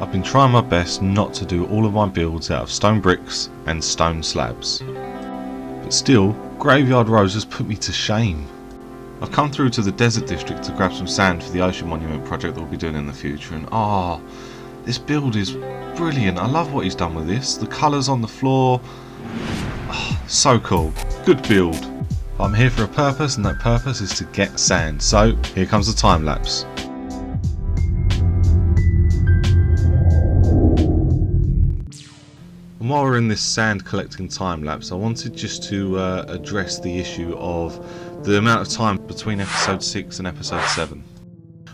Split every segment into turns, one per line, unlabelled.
I've been trying my best not to do all of my builds out of stone bricks and stone slabs. But still, Graveyard Rose has put me to shame. I've come through to the desert district to grab some sand for the ocean monument project that we'll be doing in the future, and this build is brilliant. I love what he's done with this. The colours on the floor, so cool. Good build. But I'm here for a purpose, and that purpose is to get sand. So here comes the time lapse. And while we're in this sand collecting time lapse, I wanted just to address the issue of the amount of time between episode 6 and episode 7.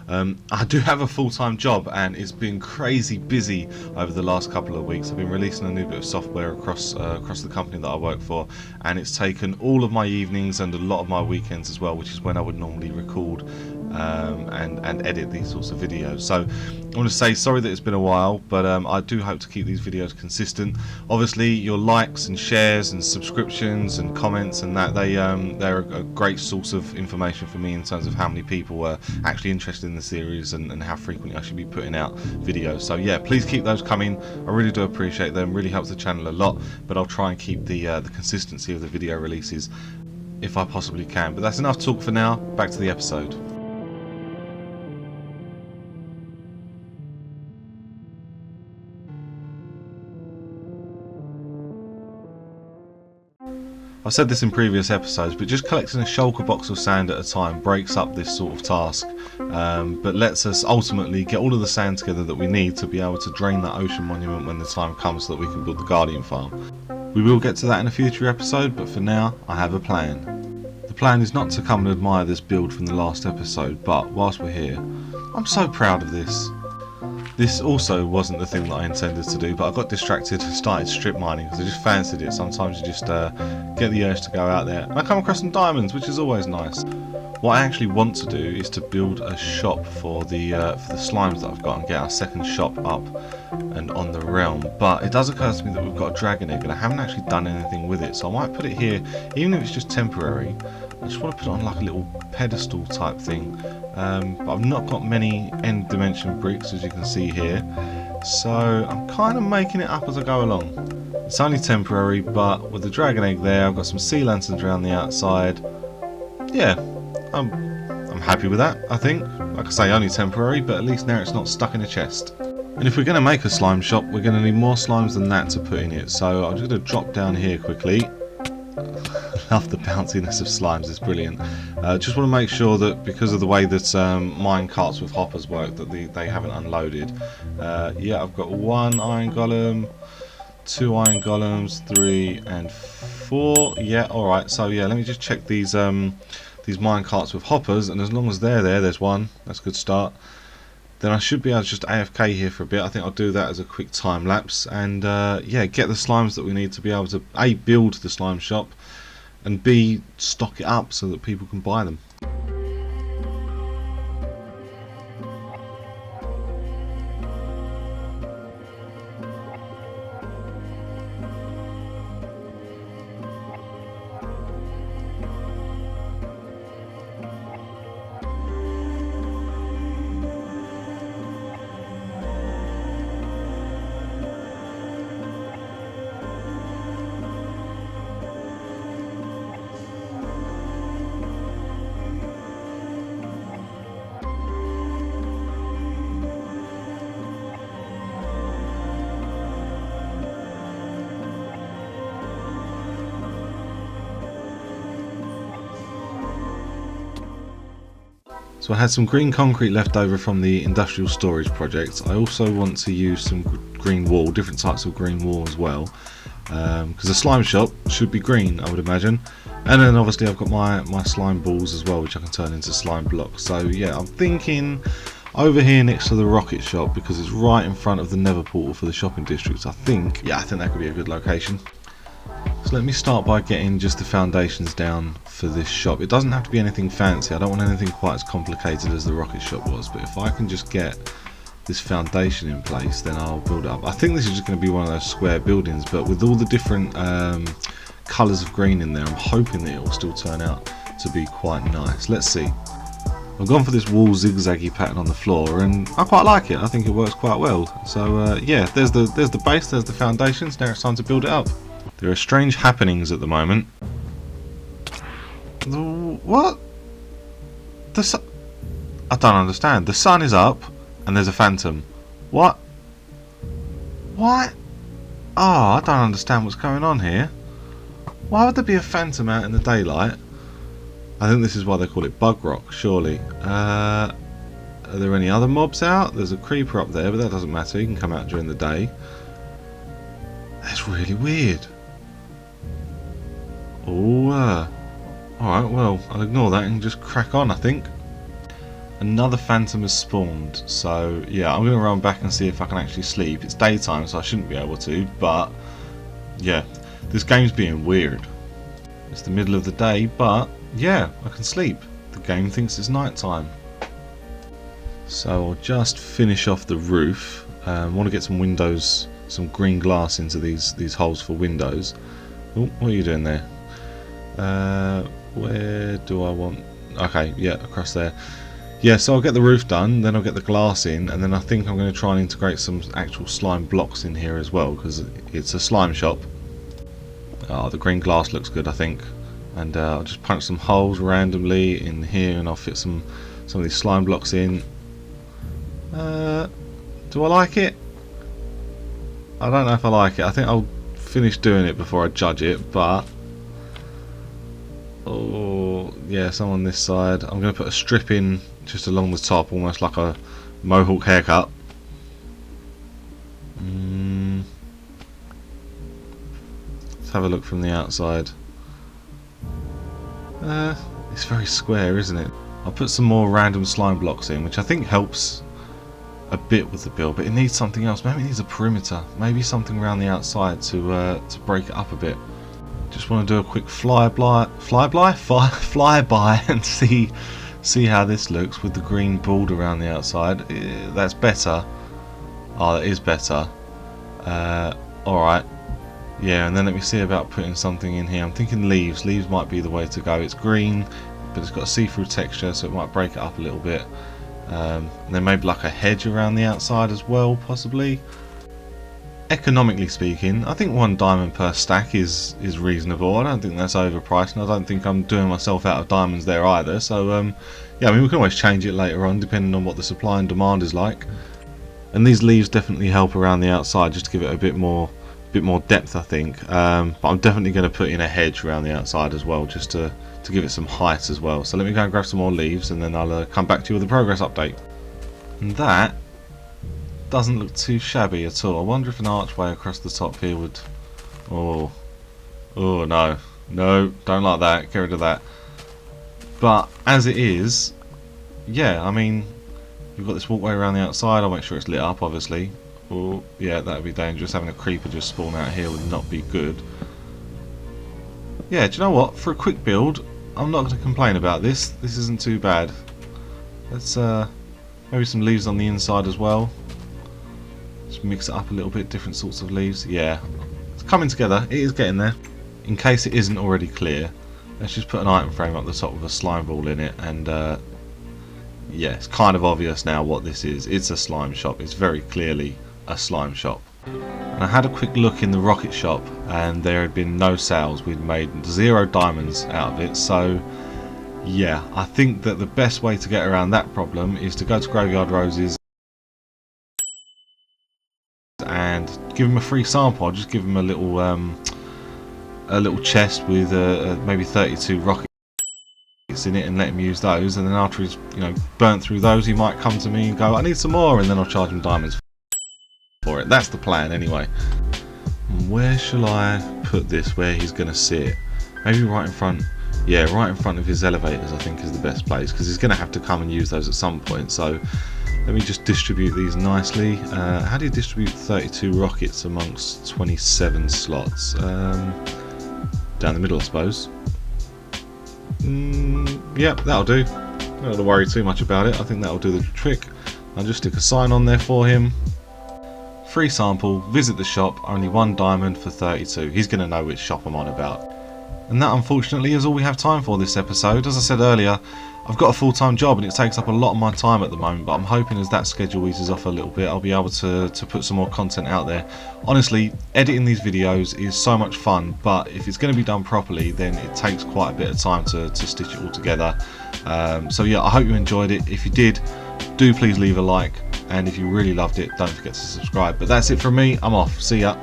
I do have a full-time job, and it's been crazy busy over the last couple of weeks. I've been releasing a new bit of software across the company that I work for, and it's taken all of my evenings and a lot of my weekends as well, which is when I would normally record and edit these sorts of videos. So I want to say sorry that it's been a while, but I do hope to keep these videos consistent. Obviously your likes and shares and subscriptions and comments and that, they're a great source of information for me in terms of how many people are actually interested in the series and how frequently I should be putting out videos. So yeah, please keep those coming. I really do appreciate them. Really helps the channel a lot, but I'll try and keep the consistency of the video releases if I possibly can. But that's enough talk for now. Back to the episode. I've said this in previous episodes, but just collecting a shulker box of sand at a time breaks up this sort of task, but lets us ultimately get all of the sand together that we need to be able to drain that ocean monument when the time comes so that we can build the Guardian farm. We will get to that in a future episode, but for now I have a plan. The plan is not to come and admire this build from the last episode, but whilst we're here, I'm so proud of this. This also wasn't the thing that I intended to do, but I got distracted and started strip mining because I just fancied it. Sometimes you just get the urge to go out there, and I come across some diamonds, which is always nice. What I actually want to do is to build a shop for the slimes that I've got and get our second shop up and on the realm. But it does occur to me that we've got a dragon egg and I haven't actually done anything with it, so I might put it here, even if it's just temporary. I just want to put it on like a little pedestal type thing, but I've not got many end dimension bricks, as you can see here, so I'm kind of making it up as I go along. It's only temporary, but with the dragon egg there, I've got some sea lanterns around the outside. Yeah, I'm happy with that, I think. Like I say, only temporary, but at least now it's not stuck in a chest. And if we're going to make a slime shop, we're going to need more slimes than that to put in it, so I'm just going to drop down here quickly. Love the bounciness of slimes, it's brilliant. Just want to make sure that because of the way that mine carts with hoppers work, that they haven't unloaded. Yeah, I've got 1 iron golem, 2 iron golems, 3 and 4. Yeah, alright, so yeah, let me just check these mine carts with hoppers, and as long as they're there, there's 1, that's a good start. Then I should be able to just AFK here for a bit. I think I'll do that as a quick time lapse, and yeah, get the slimes that we need to be able to A, build the slime shop, and B, stock it up so that people can buy them. So I had some green concrete left over from the industrial storage project. I also want to use some green wool, different types of green wool as well, because the slime shop should be green, I would imagine. And then obviously I've got my slime balls as well, which I can turn into slime blocks. So yeah, I'm thinking over here next to the rocket shop, because it's right in front of the nether portal for the shopping district. I think that could be a good location. So let me start by getting just the foundations down for this shop. It doesn't have to be anything fancy. I don't want anything quite as complicated as the rocket shop was, but if I can just get this foundation in place, then I'll build it up. I think this is just going to be one of those square buildings, but with all the different colours of green in there, I'm hoping that it will still turn out to be quite nice. Let's see. I've gone for this wall zigzaggy pattern on the floor, and I quite like it. I think it works quite well. So yeah, there's the base, there's the foundations. Now it's time to build it up. There are strange happenings at the moment. What? The sun? I don't understand. The sun is up, and there's a phantom. What? What? Oh, I don't understand what's going on here. Why would there be a phantom out in the daylight? I think this is why they call it bug rock, surely. Are there any other mobs out? There's a creeper up there, but that doesn't matter. He can come out during the day. That's really weird. Oh, alright, well, I'll ignore that and just crack on, I think. Another phantom has spawned, so yeah, I'm going to run back and see if I can actually sleep. It's daytime, so I shouldn't be able to, but yeah, this game's being weird. It's the middle of the day, but yeah, I can sleep. The game thinks it's night time. So I'll just finish off the roof. I want to get some windows, some green glass into these holes for windows. Oh, what are you doing there? Where do I want... Okay, yeah, across there. Yeah, so I'll get the roof done, then I'll get the glass in, and then I think I'm going to try and integrate some actual slime blocks in here as well, because it's a slime shop. Oh, the green glass looks good, I think. And I'll just punch some holes randomly in here, and I'll fit some of these slime blocks in. Do I like it? I don't know if I like it. I think I'll finish doing it before I judge it, but... Oh, yeah, some on this side. I'm going to put a strip in just along the top, almost like a mohawk haircut. Let's have a look from the outside. It's very square, isn't it? I'll put some more random slime blocks in, which I think helps a bit with the build, but it needs something else. Maybe it needs a perimeter, maybe something around the outside to break it up a bit. Just want to do a quick flyby and see how this looks with the green border around the outside. That's better. Oh, that is better. Alright. Yeah, and then let me see about putting something in here. I'm thinking leaves. Leaves might be the way to go. It's green, but it's got a see-through texture, so it might break it up a little bit. And then maybe like a hedge around the outside as well, possibly. Economically speaking, I think 1 diamond per stack is reasonable. I don't think that's overpriced, and I don't think I'm doing myself out of diamonds there either. So yeah, I mean, we can always change it later on depending on what the supply and demand is like. And these leaves definitely help around the outside just to give it a bit more depth, I think. But I'm definitely going to put in a hedge around the outside as well, just to give it some height as well. So let me go and grab some more leaves, and then I'll come back to you with a progress update. And that doesn't look too shabby at all. I wonder if an archway across the top here would... Oh no, don't like that, get rid of that. But as it is, yeah, I mean, we've got this walkway around the outside. I'll make sure it's lit up, obviously. Oh yeah, that would be dangerous. Having a creeper just spawn out here would not be good. Yeah, do you know what, for a quick build, I'm not going to complain about this. This isn't too bad. Let's maybe some leaves on the inside as well. Just mix it up a little bit, different sorts of leaves. Yeah, it's coming together. It is getting there. In case it isn't already clear, let's just put an item frame up the top with a slime ball in it, and yeah, it's kind of obvious now what this is. It's a slime shop. It's very clearly a slime shop. And I had a quick look in the rocket shop, and there had been no sales. We'd made 0 diamonds out of it, so yeah, I think that the best way to get around that problem is to go to Graveyard Roses and give them a free sample. I'll just give them a little chest with maybe 32 rockets in it, and let him use those. And then after he's burnt through those, he might come to me and go, I need some more, and then I'll charge him diamonds for it. That's the plan anyway. Where shall I put this where he's going to sit? Maybe right in front. Yeah, right in front of his elevators, I think, is the best place, because he's going to have to come and use those at some point. So let me just distribute these nicely. How do you distribute 32 rockets amongst 27 slots? Down the middle, I suppose. Yep, that'll do. Don't have to worry too much about it. I think that'll do the trick. I'll just stick a sign on there for him. Free sample, visit the shop, only 1 diamond for 32. He's going to know which shop I'm on about. And that, unfortunately, is all we have time for this episode. As I said earlier, I've got a full-time job and it takes up a lot of my time at the moment, but I'm hoping as that schedule eases off a little bit, I'll be able to put some more content out there. Honestly, editing these videos is so much fun, but if it's going to be done properly, then it takes quite a bit of time to stitch it all together. So yeah, I hope you enjoyed it. If you did, do please leave a like, and if you really loved it, don't forget to subscribe. But that's it from me, I'm off, see ya.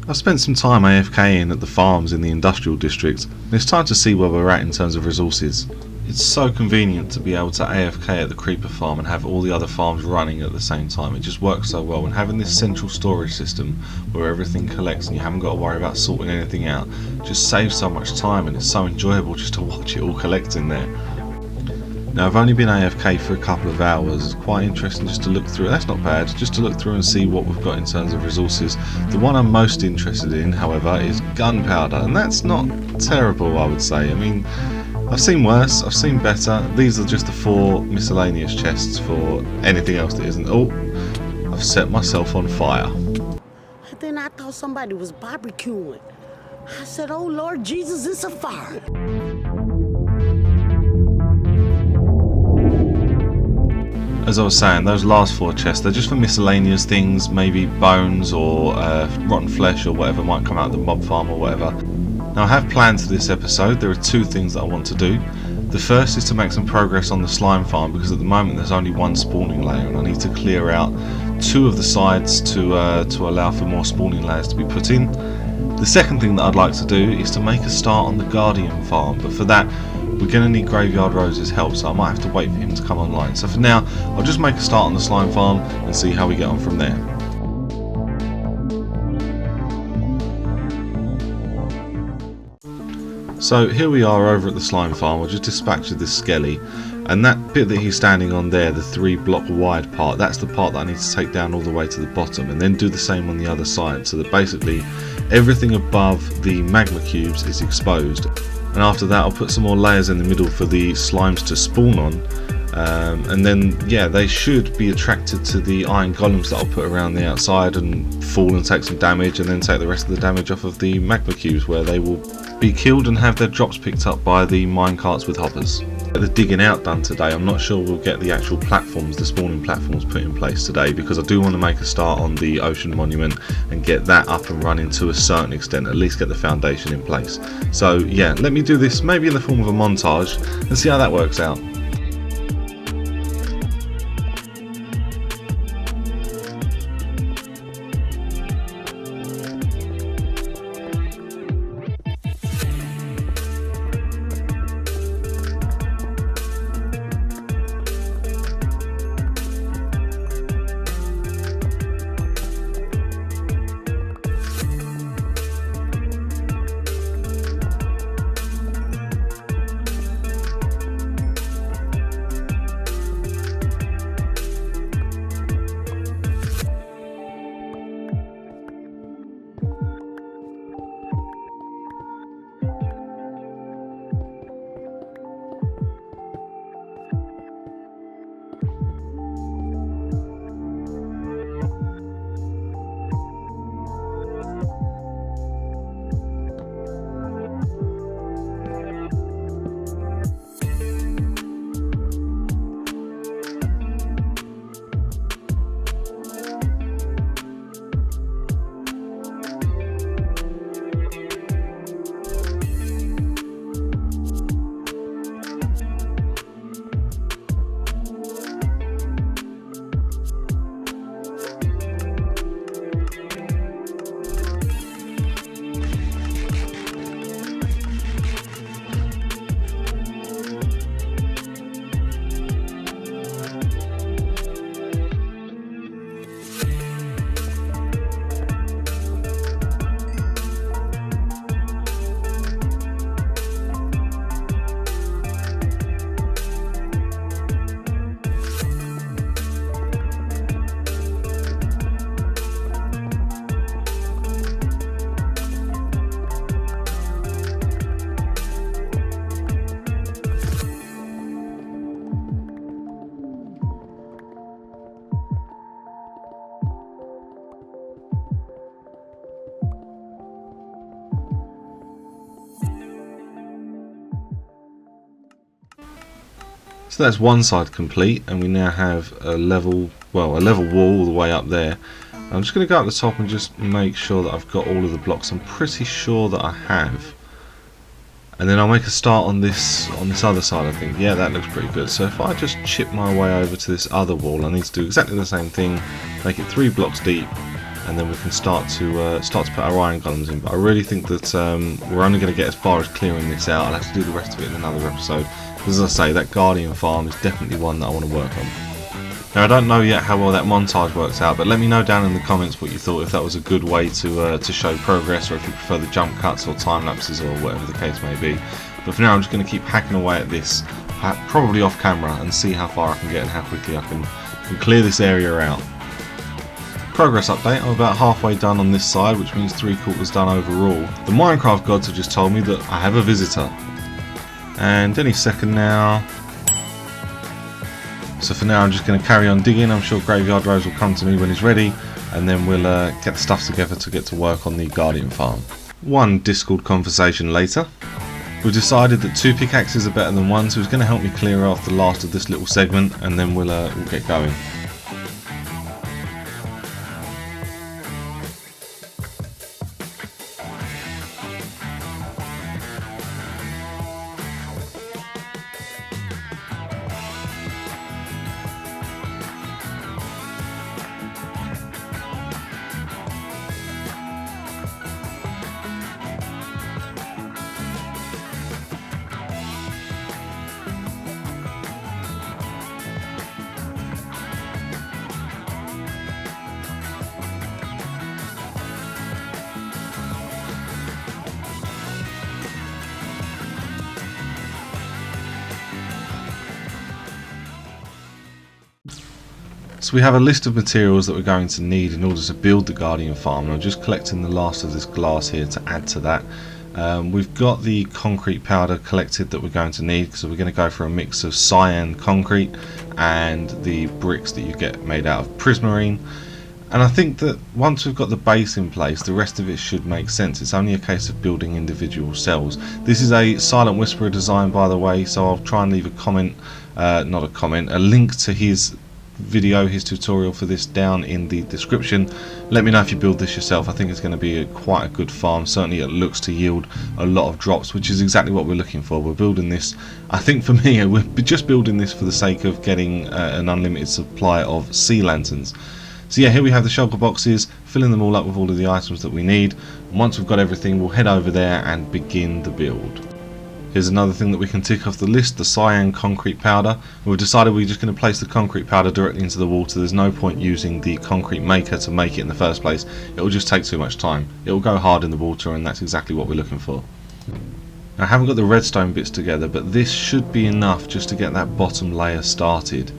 I've spent some time AFKing at the farms in the industrial district, and it's time to see where we're at in terms of resources. It's so convenient to be able to AFK at the creeper farm and have all the other farms running at the same time. It just works so well, and having this central storage system where everything collects and you haven't got to worry about sorting anything out just saves so much time, and it's so enjoyable just to watch it all collect in there. Now, I've only been AFK for a couple of hours. It's quite interesting just to look through. That's not bad, just to look through and see what we've got in terms of resources. The one I'm most interested in, however, is gunpowder, and that's not terrible, I would say. I mean, I've seen worse, I've seen better. These are just the 4 miscellaneous chests for anything else that isn't. Oh, I've set myself on fire.
And then I thought somebody was barbecuing. I said, oh Lord Jesus, it's a fire.
As I was saying, those last 4 chests, they're just for miscellaneous things, maybe bones or rotten flesh or whatever might come out of the mob farm or whatever. Now, I have plans for this episode. There are 2 things that I want to do. The first is to make some progress on the slime farm, because at the moment there's only 1 spawning layer and I need to clear out 2 of the sides to allow for more spawning layers to be put in. The second thing that I'd like to do is to make a start on the guardian farm, but for that we're going to need Graveyard Rose's help, so I might have to wait for him to come online. So for now, I'll just make a start on the slime farm and see how we get on from there. So here we are over at the slime farm. I'll just dispatch this skelly, and that bit that he's standing on there, the 3 block wide part, that's the part that I need to take down all the way to the bottom, and then do the same on the other side, so that basically everything above the magma cubes is exposed. And after that I'll put some more layers in the middle for the slimes to spawn on, and then yeah, they should be attracted to the iron golems that I'll put around the outside and fall and take some damage, and then take the rest of the damage off of the magma cubes, where they will be killed and have their drops picked up by the mine carts with hoppers. Get the digging out done today. I'm not sure we'll get the actual platforms, the spawning platforms, put in place today, because I do want to make a start on the ocean monument and get that up and running to a certain extent, at least get the foundation in place. So yeah, let me do this maybe in the form of a montage and see how that works out. So that's one side complete, and we now have a level, well, a level wall all the way up there. I'm just going to go up the top and just make sure that I've got all of the blocks. I'm pretty sure that I have. And then I'll make a start on this other side, I think. Yeah, that looks pretty good. So if I just chip my way over to this other wall, I need to do exactly the same thing, make it 3 blocks deep, and then we can start to put our iron golems in. But I really think that we're only going to get as far as clearing this out. I'll have to do the rest of it in another episode. As I say, that guardian farm is definitely one that I want to work on. Now I don't know yet how well that montage works out, but let me know down in the comments what you thought, if that was a good way to show progress, or if you prefer the jump cuts or time lapses or whatever the case may be. But for now I'm just going to keep hacking away at this, probably off camera, and see how far I can get and how quickly I can clear this area out. Progress update, I'm about halfway done on this side, which means 3/4 done overall. The Minecraft gods have just told me that I have a visitor. And any second now. So for now I'm just going to carry on digging. I'm sure Graveyard Rose will come to me when he's ready, and then we'll get the stuff together to get to work on the Guardian farm. One Discord conversation later, we've decided that 2 pickaxes are better than 1, so it's going to help me clear off the last of this little segment, and then we'll get going. So we have a list of materials that we're going to need in order to build the Guardian farm, and I'm just collecting the last of this glass here to add to that. We've got the concrete powder collected that we're going to need, so we're going to go for a mix of cyan concrete and the bricks that you get made out of prismarine. And I think that once we've got the base in place, the rest of it should make sense. It's only a case of building individual cells. This is a Silent Whisperer design, by the way, so I'll try and leave a comment, a link to his video, his tutorial for this down in the description. Let me know if you build this yourself. I think it's going to be quite a good farm. Certainly it looks to yield a lot of drops, which is exactly what we're looking for. We're building this, I think for me, we're just building this for the sake of getting an unlimited supply of sea lanterns. So yeah, here we have the shulker boxes, filling them all up with all of the items that we need. And once we've got everything, we'll head over there and begin the build. Here's another thing that we can tick off the list, the cyan concrete powder. We've decided we're just going to place the concrete powder directly into the water. There's no point using the concrete maker to make it in the first place. It will just take too much time. It will go hard in the water, and that's exactly what we're looking for. Now, I haven't got the redstone bits together, but this should be enough just to get that bottom layer started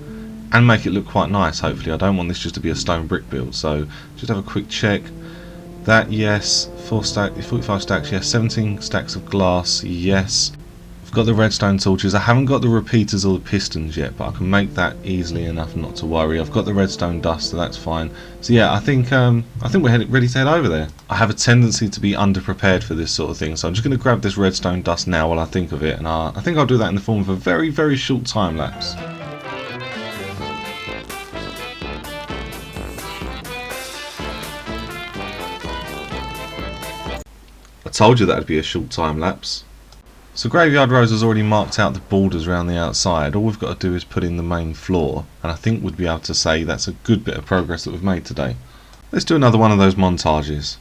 and make it look quite nice, hopefully. I don't want this just to be a stone brick build, so just have a quick check. That, yes. 45 stacks, yes. 17 stacks of glass, yes. I've got the redstone torches. I haven't got the repeaters or the pistons yet, but I can make that easily enough not to worry. I've got the redstone dust, so that's fine. So yeah, I think we're ready to head over there. I have a tendency to be underprepared for this sort of thing, so I'm just going to grab this redstone dust now while I think of it, and I think I'll do that in the form of a very, very short time lapse. I told you that would be a short time lapse. So Graveyard Rose has already marked out the borders around the outside. All we've got to do is put in the main floor, and I think we'd be able to say that's a good bit of progress that we've made today. Let's do another one of those montages.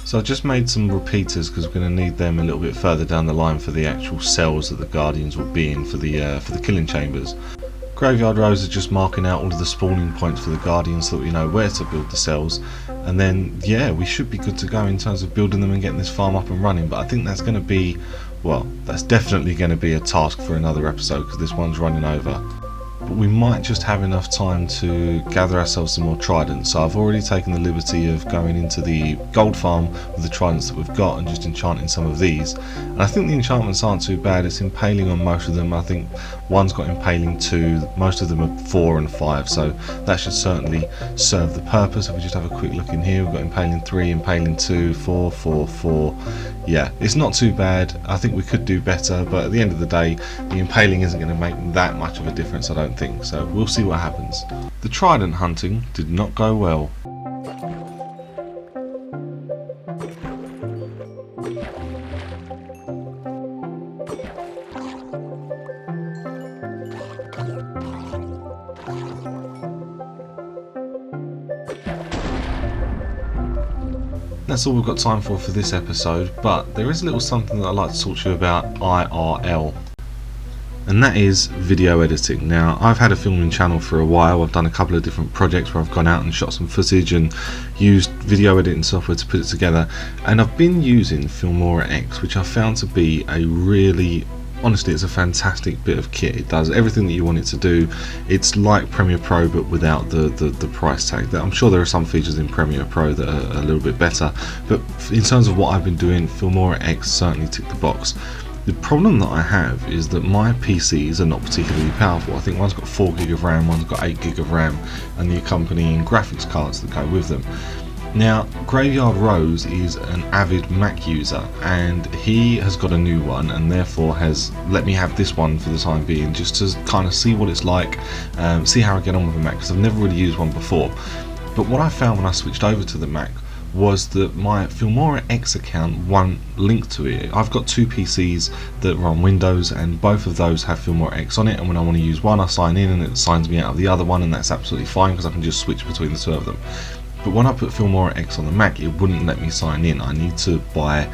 So I just made some repeaters because we're going to need them a little bit further down the line for the actual cells that the guardians will be in for the killing chambers. Graveyard rows are just marking out all of the spawning points for the guardians so that we know where to build the cells, and then yeah, we should be good to go in terms of building them and getting this farm up and running. But I think that's going to be, well, that's definitely going to be a task for another episode because this one's running over. But we might just have enough time to gather ourselves some more tridents. So I've already taken the liberty of going into the gold farm with the tridents that we've got and just enchanting some of these. And I think the enchantments aren't too bad. It's impaling on most of them. I think one's got impaling 2, most of them are 4 and 5, so that should certainly serve the purpose. If we just have a quick look in here, we've got impaling 3, impaling 2, 4, 4, 4. Yeah, it's not too bad. I think we could do better, but at the end of the day, the impaling isn't going to make that much of a difference, I don't think. So we'll see what happens. The trident hunting did not go well. That's all we've got time for this episode, but there is a little something that I'd like to talk to you about IRL, and that is video editing. Now, I've had a filming channel for a while. I've done a couple of different projects where I've gone out and shot some footage and used video editing software to put it together, and I've been using Filmora X, which I found to be a really, honestly, it's a fantastic bit of kit. It does everything that you want it to do. It's like Premiere Pro but without the price tag. I'm sure there are some features in Premiere Pro that are a little bit better, but in terms of what I've been doing, Filmora X certainly ticked the box. The problem that I have is that my PCs are not particularly powerful. I think one's got 4 gig of RAM, one's got 8 gig of RAM, and the accompanying graphics cards that go with them. Now, Graveyard Rose is an avid Mac user, and he has got a new one and therefore has let me have this one for the time being, just to kind of see what it's like, see how I get on with a Mac, because I've never really used one before. But what I found when I switched over to the Mac was that my Filmora X account won't link to it. I've got 2 PCs that run Windows, and both of those have Filmora X on it, and when I want to use one I sign in and it signs me out of the other one, and that's absolutely fine because I can just switch between the 2 of them. But when I put Filmora X on the Mac, it wouldn't let me sign in. I need to buy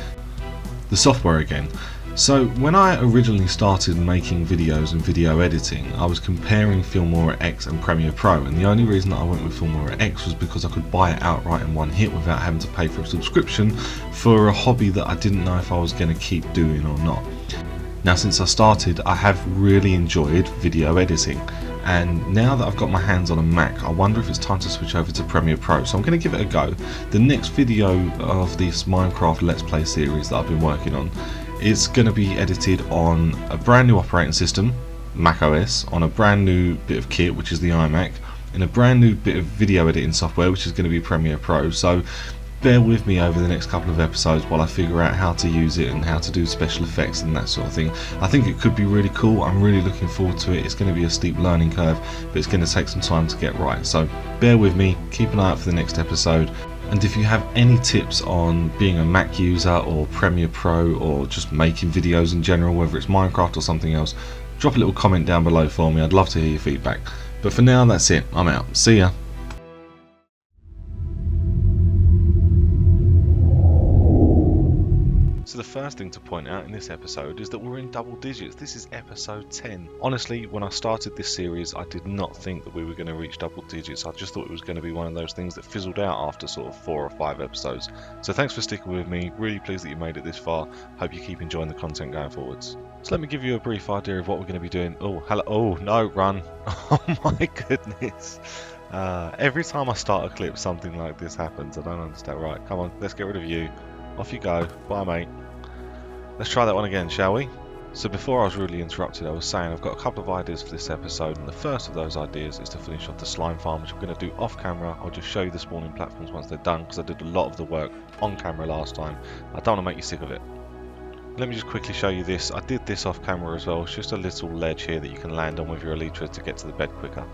the software again. So when I originally started making videos and video editing, I was comparing Filmora X and Premiere Pro, and the only reason that I went with Filmora X was because I could buy it outright in one hit without having to pay for a subscription for a hobby that I didn't know if I was going to keep doing or not. Now, since I started, I have really enjoyed video editing, and now that I've got my hands on a Mac, I wonder if it's time to switch over to Premiere Pro. So I'm going to give it a go. The next video of this Minecraft Let's Play series that I've been working on, it's going to be edited on a brand new operating system, Mac OS, on a brand new bit of kit, which is the iMac, and a brand new bit of video editing software, which is going to be Premiere Pro. So bear with me over the next couple of episodes while I figure out how to use it and how to do special effects and that sort of thing. I think it could be really cool. I'm really looking forward to it. It's going to be a steep learning curve, but it's going to take some time to get right. So bear with me, keep an eye out for the next episode. And if you have any tips on being a Mac user or Premiere Pro or just making videos in general, whether it's Minecraft or something else, drop a little comment down below for me. I'd love to hear your feedback. But for now, that's it. I'm out. See ya. So the first thing to point out in this episode is that we're in double digits. This is episode 10. Honestly, when I started this series, I did not think that we were going to reach double digits. I just thought it was going to be one of those things that fizzled out after sort of 4 or 5 episodes. So thanks for sticking with me. Really pleased that you made it this far. Hope you keep enjoying the content going forwards. So let me give you a brief idea of what we're going to be doing. Oh, hello. Oh, no, run. Oh my goodness. Every time I start a clip, something like this happens. I don't understand. Right, come on, let's get rid of you. Off you go. Bye, mate. Let's try that one again, shall we? So before I was rudely interrupted, I was saying I've got a couple of ideas for this episode, and the first of those ideas is to finish off the slime farm, which I'm going to do off camera. I'll just show you the spawning platforms once they're done, because I did a lot of the work on camera last time. I don't want to make you sick of it. Let me just quickly show you this. I did this off camera as well. It's just a little ledge here that you can land on with your elytra to get to the bed quicker.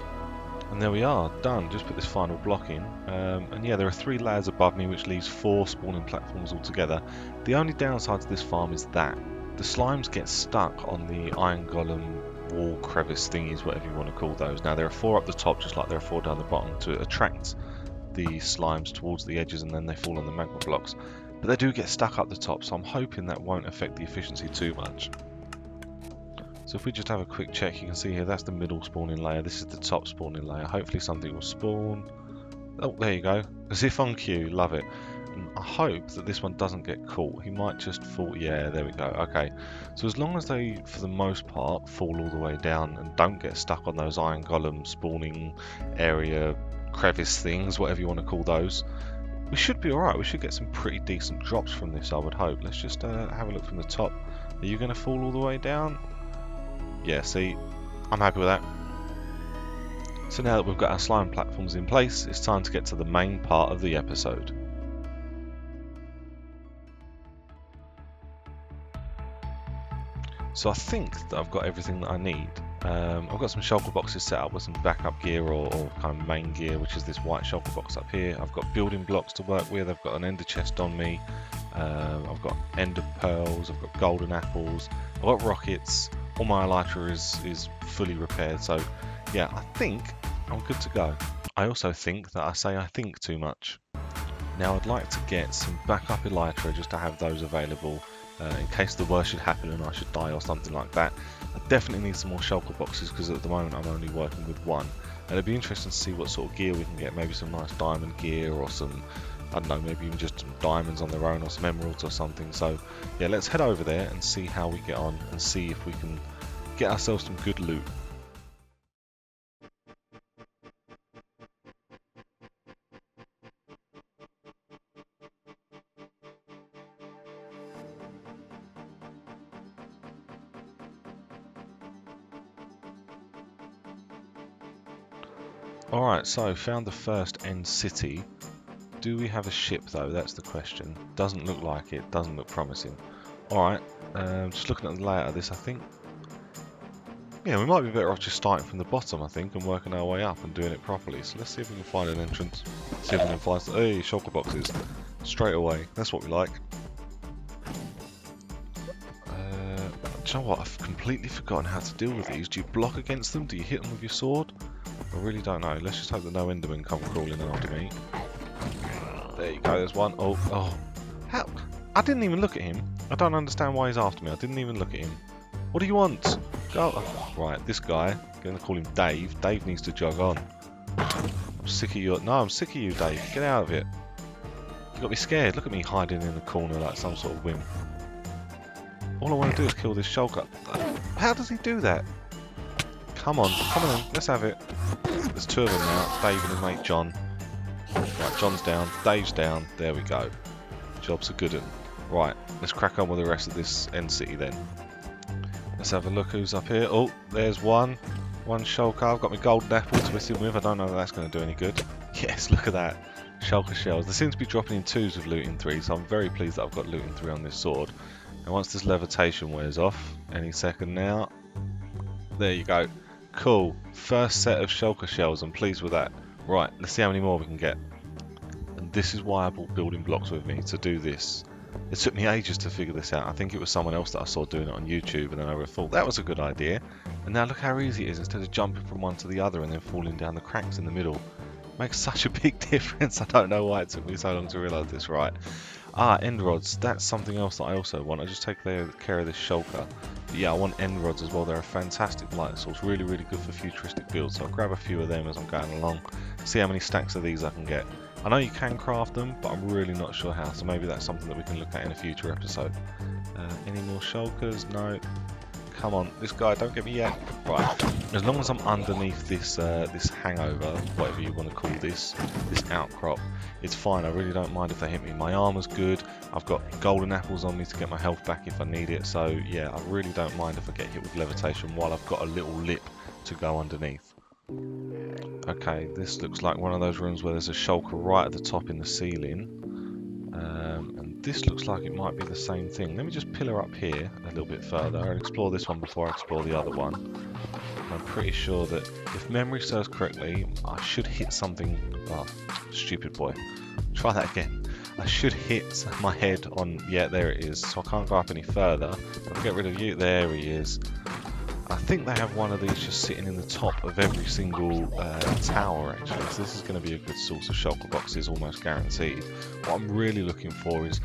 And there we are, done. Just put this final block in. And yeah, there are 3 layers above me, which leaves 4 spawning platforms altogether. The only downside to this farm is that the slimes get stuck on the iron golem wall crevice thingies, whatever you want to call those. Now there are 4 up the top, just like there are 4 down the bottom, to attract the slimes towards the edges, and then they fall on the magma blocks. But they do get stuck up the top, so I'm hoping that won't affect the efficiency too much. So if we just have a quick check, you can see here that's the middle spawning layer, this is the top spawning layer. Hopefully something will spawn. Oh, there you go. As if on cue, love it. And I hope that this one doesn't get caught. He might just fall. Yeah, there we go. Okay. So as long as they, for the most part, fall all the way down and don't get stuck on those iron golem spawning area crevice things, whatever you want to call those, we should be alright. We should get some pretty decent drops from this, I would hope. Let's just have a look from the top. Are you going to fall all the way down? Yeah, see, I'm happy with that. So now that we've got our slime platforms in place, it's time to get to the main part of the episode. So I think that I've got everything that I need. I've got some shulker boxes set up with some backup gear or kind of main gear, which is this white shulker box up here. I've got building blocks to work with, I've got an ender chest on me, I've got ender pearls, I've got golden apples, I've got rockets, all my elytra is fully repaired, so yeah, I think I'm good to go. I also think that I say I think too much. Now I'd like to get some backup elytra just to have those available in case the worst should happen and I should die or something like that. I definitely need some more shulker boxes because at the moment I'm only working with one. And it'd be interesting to see what sort of gear we can get, maybe some nice diamond gear or some, I don't know, maybe even just some diamonds on their own or some emeralds or something. So yeah, let's head over there and see how we get on and see if we can get ourselves some good loot. Alright, so found the first end city. Do we have a ship though? That's the question. Doesn't look like it, doesn't look promising. Alright, just looking at the layout of this, I think, yeah, we might be better off just starting from the bottom, I think, and working our way up and doing it properly. So let's see if we can find an entrance. See if we can find some, hey, shulker boxes. Straight away, that's what we like. Do you know what? I've completely forgotten how to deal with these. Do you block against them? Do you hit them with your sword? I really don't know. Let's just hope that no endermen come crawling after me. There you go, there's one. Oh. How? I didn't even look at him. I don't understand why he's after me. I didn't even look at him. What do you want? Go. Oh, right, this guy, I'm going to call him Dave. Dave needs to jog on. I'm sick of you. No, I'm sick of you, Dave. Get out of it. You got me scared. Look at me hiding in the corner like some sort of wimp. All I want to do is kill this shulker. How does he do that? Come on in, let's have it. There's 2 of them now, Dave and his mate John. Right, John's down, Dave's down, there we go. Job's a good one. Right, let's crack on with the rest of this end city then. Let's have a look who's up here. Oh, there's one shulker. I've got my golden apple to miss him with. I don't know if that's going to do any good. Yes, look at that. Shulker shells. They seem to be dropping in 2s with looting 3, so I'm very pleased that I've got looting 3 on this sword. And once this levitation wears off, any second now, there you go. Cool. First set of shulker shells. I'm pleased with that. Right, let's see how many more we can get. And this is why I brought building blocks with me, to do this. It took me ages to figure this out. I think it was someone else that I saw doing it on YouTube, and then I thought that was a good idea. And now look how easy it is, instead of jumping from one to the other and then falling down the cracks in the middle. Makes such a big difference. I don't know why it took me so long to realise this. Right. End rods. That's something else that I also want. I just take care of this shulker. But yeah, I want end rods as well. They're a fantastic light source. Really, really good for futuristic builds. So I'll grab a few of them as I'm going along. See how many stacks of these I can get. I know you can craft them, but I'm really not sure how. So maybe that's something that we can look at in a future episode. Any more shulkers? No. Come on, this guy, don't get me yet. Right, as long as I'm underneath this this hangover, whatever you want to call this outcrop, it's fine. I really don't mind if they hit me. My armor's good. I've got golden apples on me to get my health back if I need it. So yeah, I really don't mind if I get hit with levitation while I've got a little lip to go underneath. Okay, this looks like one of those rooms where there's a shulker right at the top in the ceiling. And this looks like it might be the same thing. Let me just pillar up here a little bit further and explore this one before I explore the other one. I'm pretty sure that if memory serves correctly, I should hit something. Oh, stupid boy. Try that again. I should hit my head on, yeah, there it is, so I can't go up any further. I'll get rid of you, there he is. I think they have one of these just sitting in the top of every single tower actually, so this is going to be a good source of shulker boxes, almost guaranteed. What I'm really looking for is,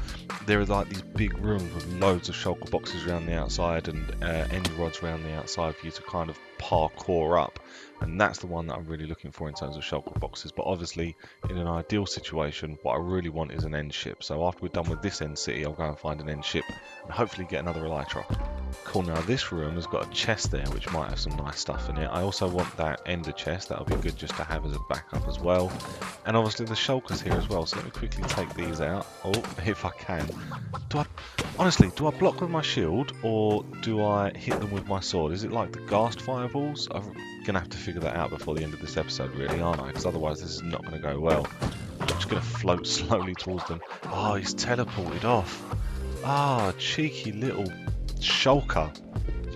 there are like these big rooms with loads of shulker boxes around the outside and end rods around the outside for you to kind of parkour up, and that's the one that I'm really looking for in terms of shulker boxes. But obviously in an ideal situation, what I really want is an end ship, so after we're done with this end city I'll go and find an end ship and hopefully get another elytra. Cool, now this room has got a chest there which might have some nice stuff in it. I also want that ender chest, that'll be good just to have as a backup as well. And obviously the shulkers here as well, so let me quickly take these out. Oh, if I can. Honestly, do I block with my shield or do I hit them with my sword? Is it like the ghast fireballs? I'm going to have to figure that out before the end of this episode really, aren't I? Because otherwise this is not going to go well. I'm just going to float slowly towards them. Oh, he's teleported off. Ah, cheeky little shulker.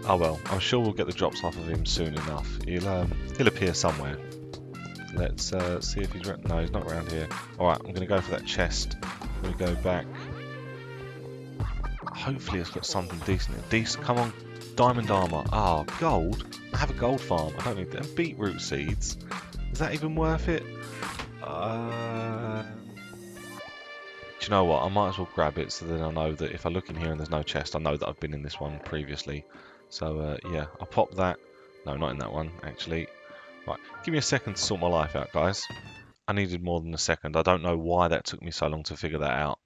Oh well, I'm sure we'll get the drops off of him soon enough. He'll appear somewhere. Let's see if he's around. No, he's not around here. Alright, I'm going to go for that chest. We go back. Hopefully it's got something decent. Decent, come on, diamond armor. Ah, gold. I have a gold farm. I don't need that. Beetroot seeds. Is that even worth it? Do you know what? I might as well grab it so then I know that if I look in here and there's no chest, I know that I've been in this one previously. So yeah, I'll pop that. No, not in that one, actually. Right, give me a second to sort my life out, guys. I needed more than a second. I don't know why that took me so long to figure that out.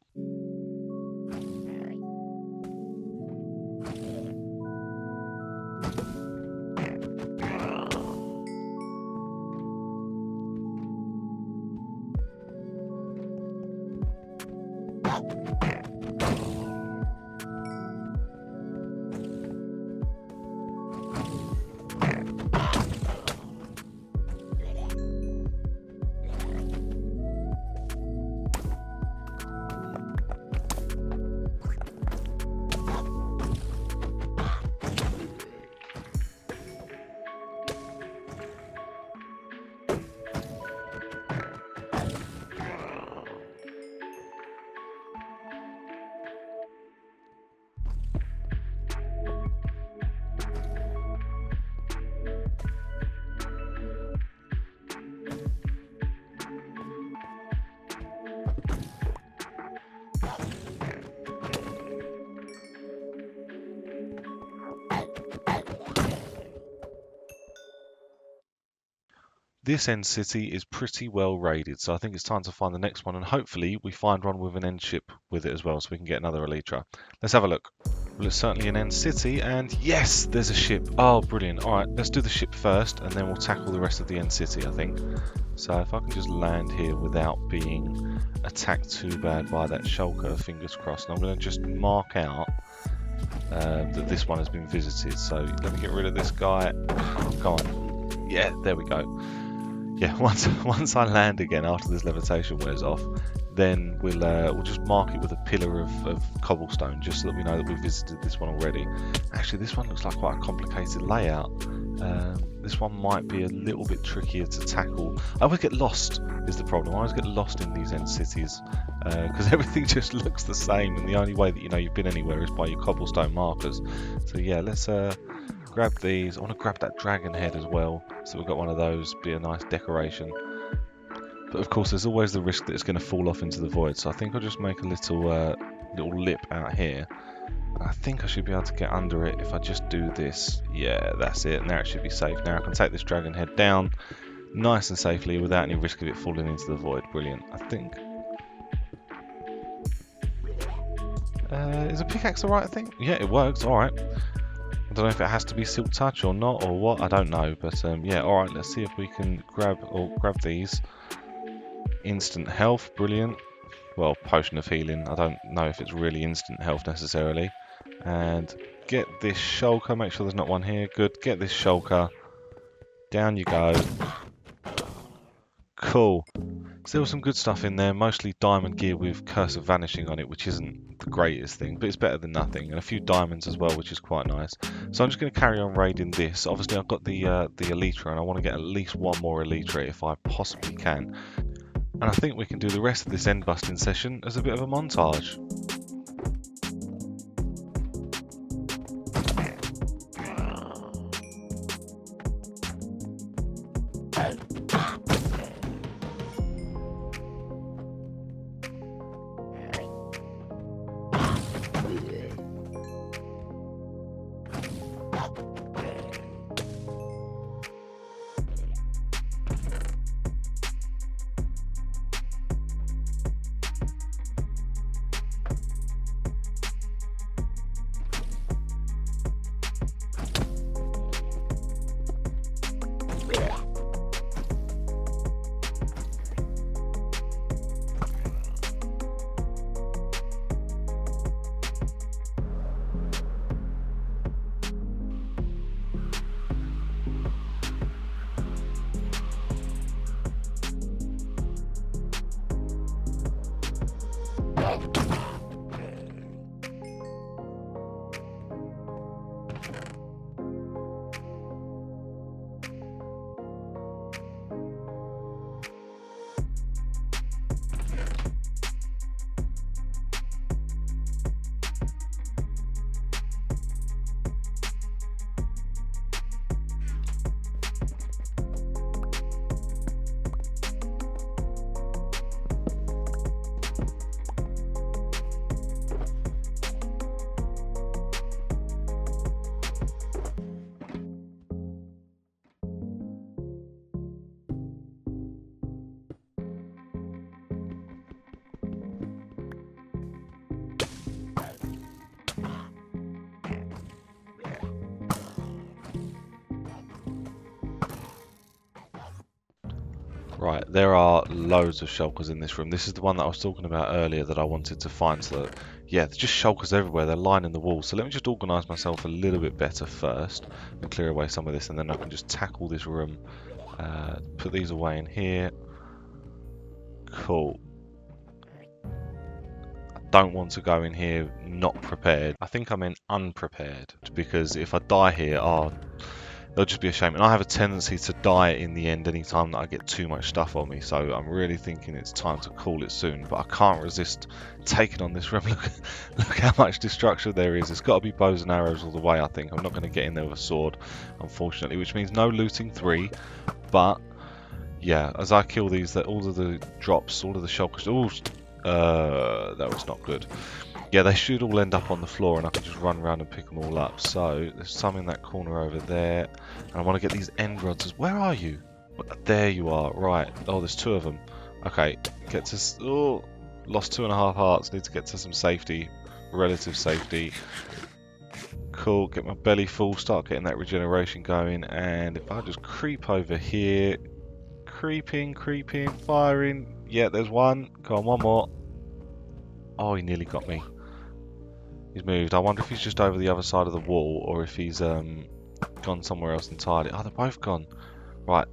This end city is pretty well raided, so I think it's time to find the next one, and hopefully we find one with an end ship with it as well, so we can get another elytra. Let's have a look. Well, it's certainly an end city, and yes, there's a ship. Oh, brilliant. Alright, let's do the ship first, and then we'll tackle the rest of the end city, I think. So if I can just land here without being attacked too bad by that shulker, fingers crossed. And I'm going to just mark out that this one has been visited. So let me get rid of this guy. Oh, come on. Yeah, there we go. Yeah, once I land again after this levitation wears off, then we'll just mark it with a pillar of cobblestone, just so that we know that we've visited this one already. Actually, this one looks like quite a complicated layout. This one might be a little bit trickier to tackle. I always get lost, is the problem. I always get lost in these end cities, because everything just looks the same, and the only way that you know you've been anywhere is by your cobblestone markers. So yeah, let's grab these. I want to grab that dragon head as well, so we've got one of those, be a nice decoration. But of course there's always the risk that it's going to fall off into the void, so I think I'll just make a little lip out here. I think I should be able to get under it if I just do this. Yeah, that's it. Now it should be safe. Now I can take this dragon head down nice and safely without any risk of it falling into the void. Brilliant. I think. Is a pickaxe the right thing? Yeah, it works. Alright. I don't know if it has to be silk touch or not or what. I don't know. But yeah, alright. Let's see if we can grab these. Instant health. Brilliant. Well, potion of healing. I don't know if it's really instant health necessarily. And get this shulker. Make sure there's not one here. Good. Get this shulker. Down you go. Cool. Still some good stuff in there. Mostly diamond gear with Curse of Vanishing on it, which isn't the greatest thing, but it's better than nothing. And a few diamonds as well, which is quite nice. So I'm just going to carry on raiding this. Obviously, I've got the elytra, and I want to get at least one more elytra if I possibly can. And I think we can do the rest of this end busting session as a bit of a montage. Right, there are loads of shulkers in this room. This is the one that I was talking about earlier that I wanted to find. So that, yeah, there's just shulkers everywhere. They're lining the walls. So let me just organise myself a little bit better first and clear away some of this, and then I can just tackle this room. Put these away in here. Cool. I don't want to go in here not prepared. I think I meant unprepared, because if I die here, it'll just be a shame. And I have a tendency to die in the end anytime that I get too much stuff on me. So I'm really thinking it's time to call it soon. But I can't resist taking on this room. Look how much destruction there is. It's got to be bows and arrows all the way, I think. I'm not going to get in there with a sword, unfortunately. Which means no looting 3. But, yeah, as I kill these, all of the drops, all of the shulkers... that was not good. Yeah, they should all end up on the floor and I can just run around and pick them all up. So, there's some in that corner over there. And I want to get these end rods. Where are you? There you are. Right. Oh, there's 2 of them. Okay. Get to... Oh, lost 2.5 hearts. Need to get to some safety. Relative safety. Cool. Get my belly full. Start getting that regeneration going. And if I just creep over here... Creeping, firing. Yeah, there's one. Go on, one more. Oh, he nearly got me. He's moved. I wonder if he's just over the other side of the wall or if he's gone somewhere else entirely. Oh, they're both gone. Right.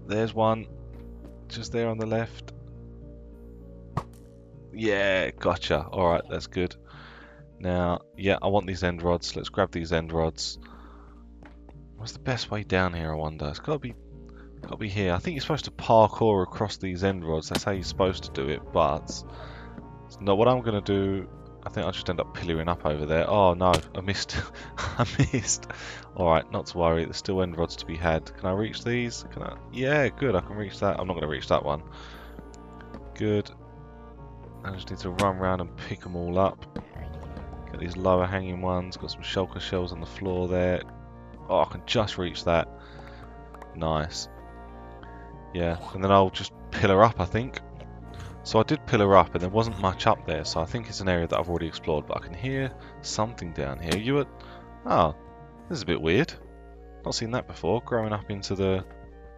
There's one. Just there on the left. Yeah, gotcha. Alright, that's good. Now, yeah, I want these end rods. Let's grab these end rods. What's the best way down here, I wonder? It's got to be here. I think you're supposed to parkour across these end rods. That's how you're supposed to do it, but it's not what I'm going to do. I think I'll just end up pillaring up over there. Oh no, I missed. I missed. Alright, not to worry. There's still end rods to be had. Can I reach these? Can I? Yeah, good. I can reach that. I'm not going to reach that one. Good. I just need to run around and pick them all up. Get these lower hanging ones. Got some shulker shells on the floor there. Oh, I can just reach that. Nice. Yeah, and then I'll just pillar up, I think. So I did pillar up and there wasn't much up there, so I think it's an area that I've already explored, but I can hear something down here. You were... Oh, this is a bit weird. Not seen that before. Growing up into the...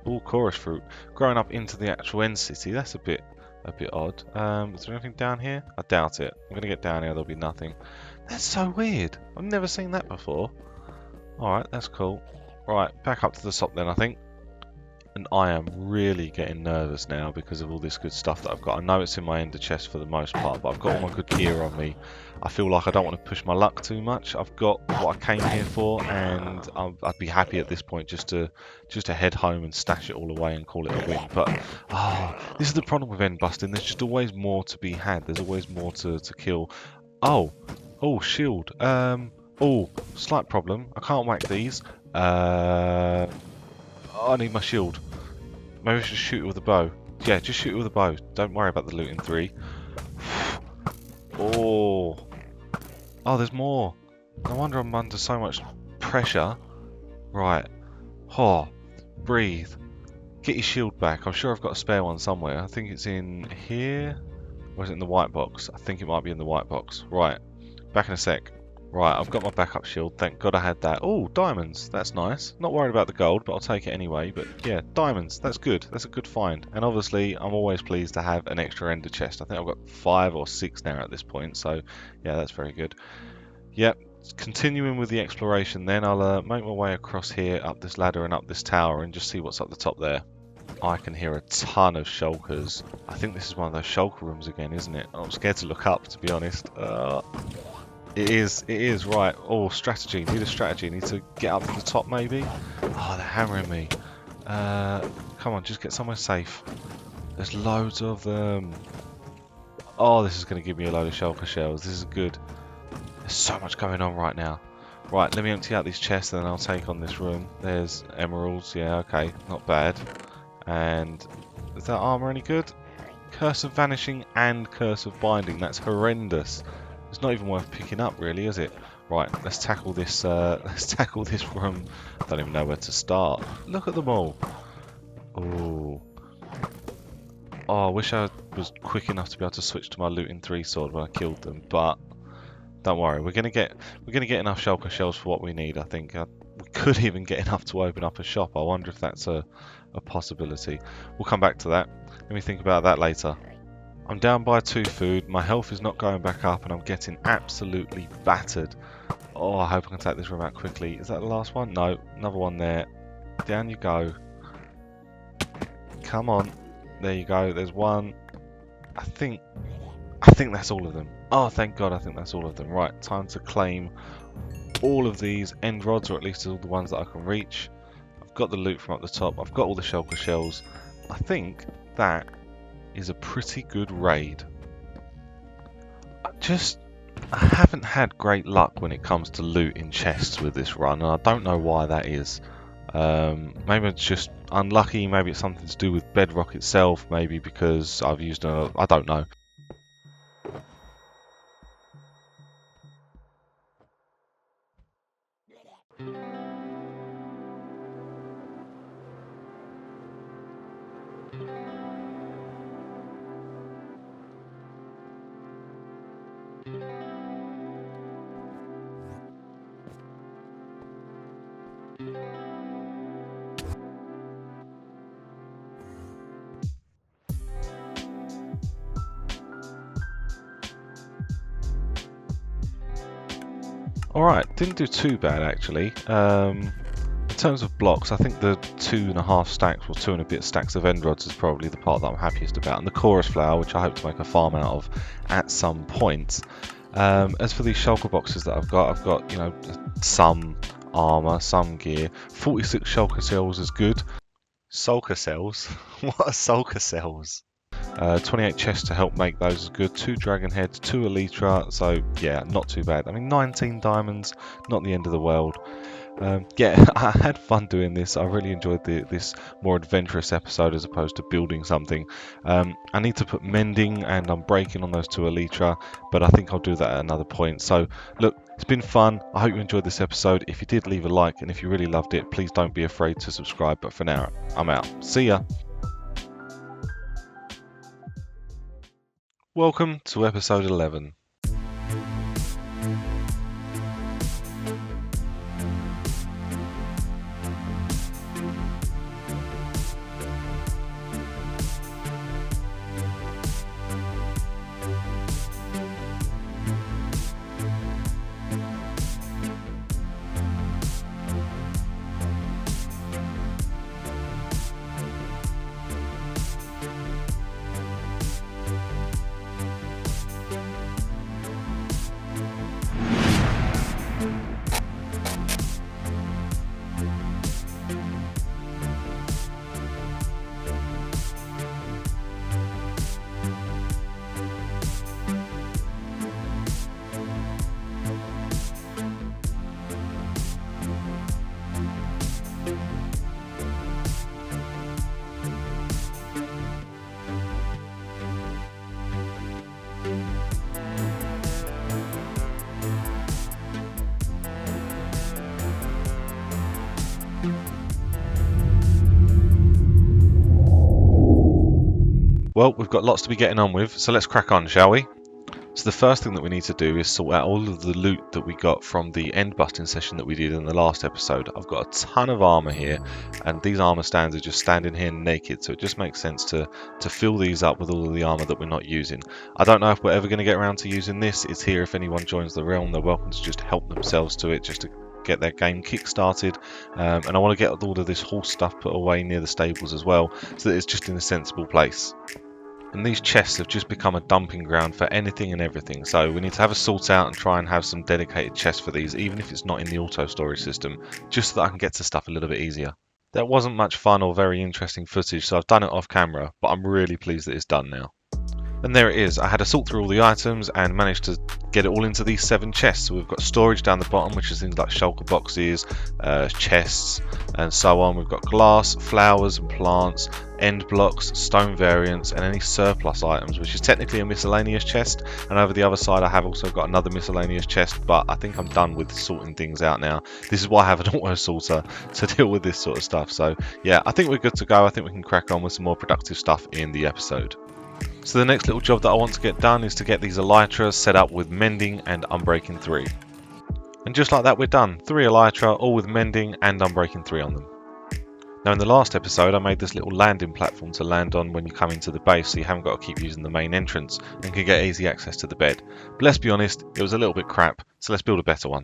All chorus fruit. Growing up into the actual end city, that's a bit odd. Is there anything down here? I doubt it. I'm going to get down here, there'll be nothing. That's so weird. I've never seen that before. Alright, that's cool. Right, back up to the top then, I think. And I am really getting nervous now because of all this good stuff that I've got. I know it's in my ender chest for the most part, but I've got all my good gear on me. I feel like I don't want to push my luck too much. I've got what I came here for, and I'd be happy at this point just to head home and stash it all away and call it a win. But this is the problem with end busting. There's just always more to be had. There's always more to kill. Oh, shield. Oh, slight problem. I can't whack these. I need my shield. Maybe I should shoot it with a bow. Yeah, just shoot it with a bow. Don't worry about the loot in 3. Oh, there's more. No wonder I'm under so much pressure. Right. Breathe. Get your shield back. I'm sure I've got a spare one somewhere. I think it's in here. Or is it in the white box? I think it might be in the white box. Right. Back in a sec. Right, I've got my backup shield. Thank God I had that. Oh, diamonds. That's nice. Not worried about the gold, but I'll take it anyway. But yeah, diamonds. That's good. That's a good find. And obviously, I'm always pleased to have an extra ender chest. I think I've got 5 or 6 now at this point. So yeah, that's very good. Yep. Continuing with the exploration then, I'll make my way across here, up this ladder and up this tower and just see what's up the top there. I can hear a ton of shulkers. I think this is one of those shulker rooms again, isn't it? I'm scared to look up, to be honest. It is, right. Oh, strategy. Need a strategy. Need to get up to the top, maybe? Oh, they're hammering me. Come on, just get somewhere safe. There's loads of them. Oh, this is going to give me a load of shulker shells. This is good. There's so much going on right now. Right, let me empty out these chests and then I'll take on this room. There's emeralds. Yeah, okay. Not bad. And is that armor any good? Curse of Vanishing and Curse of Binding. That's horrendous. It's not even worth picking up, really, is it? Right, let's tackle this. Let's tackle this room. I don't even know where to start. Look at them all. Ooh. Oh, I wish I was quick enough to be able to switch to my looting 3 sword when I killed them. But don't worry, we're gonna get enough shulker shells for what we need. I think we could even get enough to open up a shop. I wonder if that's a possibility. We'll come back to that. Let me think about that later. I'm down by 2 food, my health is not going back up and I'm getting absolutely battered. Oh, I hope I can take this room out quickly. Is that the last one? No, another one there. Down you go. Come on. There you go, there's one. I think that's all of them. Oh, thank God, I think that's all of them. Right, time to claim all of these end rods, or at least all the ones that I can reach. I've got the loot from up the top. I've got all the shulker shells. I think that is a pretty good raid. I haven't had great luck when it comes to loot in chests with this run, and I don't know why that is. Maybe it's just unlucky, maybe it's something to do with Bedrock itself, maybe because I've used I don't know. Alright, didn't do too bad actually. In terms of blocks, I think the 2.5 stacks, or 2 and a bit stacks of end rods is probably the part that I'm happiest about. And the chorus flower, which I hope to make a farm out of at some point. As for these shulker boxes that I've got, you know, some armour, some gear. 46 shulker cells is good. Sulker cells? What are sulker cells? 28 chests to help make those is good. 2 dragon heads, 2 elytra, so yeah, not too bad. I mean, 19 diamonds, not the end of the world. Yeah, I had fun doing this. I really enjoyed this more adventurous episode as opposed to building something. I need to put mending and I'm breaking on those 2 elytra, but I think I'll do that at another point. So look, it's been fun. I hope you enjoyed this episode. If you did, leave a like, and if you really loved it, please don't be afraid to subscribe. But for now, I'm out. See ya. Welcome to episode 11. Well, we've got lots to be getting on with, so let's crack on, shall we? So the first thing that we need to do is sort out all of the loot that we got from the end busting session that we did in the last episode. I've got a ton of armor here, and these armor stands are just standing here naked, so it just makes sense to fill these up with all of the armor that we're not using. I don't know if we're ever going to get around to using this. It's here if anyone joins the realm. They're welcome to just help themselves to it, just to get their game kick-started. And I want to get all of this horse stuff put away near the stables as well, so that it's just in a sensible place. And these chests have just become a dumping ground for anything and everything, so we need to have a sort out and try and have some dedicated chests for these, even if it's not in the auto storage system, just so that I can get to stuff a little bit easier. That wasn't much fun or very interesting footage, so I've done it off camera, but I'm really pleased that it's done now. And there it is. I had to sort through all the items and managed to get it all into these 7 chests. So we've got storage down the bottom, which is things like shulker boxes, chests, and so on. We've got glass, flowers and plants, end blocks, stone variants, and any surplus items, which is technically a miscellaneous chest. And over the other side I have also got another miscellaneous chest, but I think I'm done with sorting things out now. This is why I have an auto sorter to deal with this sort of stuff. So yeah, I think we're good to go. I think we can crack on with some more productive stuff in the episode. So the next little job that I want to get done is to get these elytras set up with mending and unbreaking 3. And just like that, we're done. 3 elytra, all with mending and unbreaking 3 on them. Now in the last episode I made this little landing platform to land on when you come into the base, so you haven't got to keep using the main entrance and can get easy access to the bed. But let's be honest, it was a little bit crap, so let's build a better one.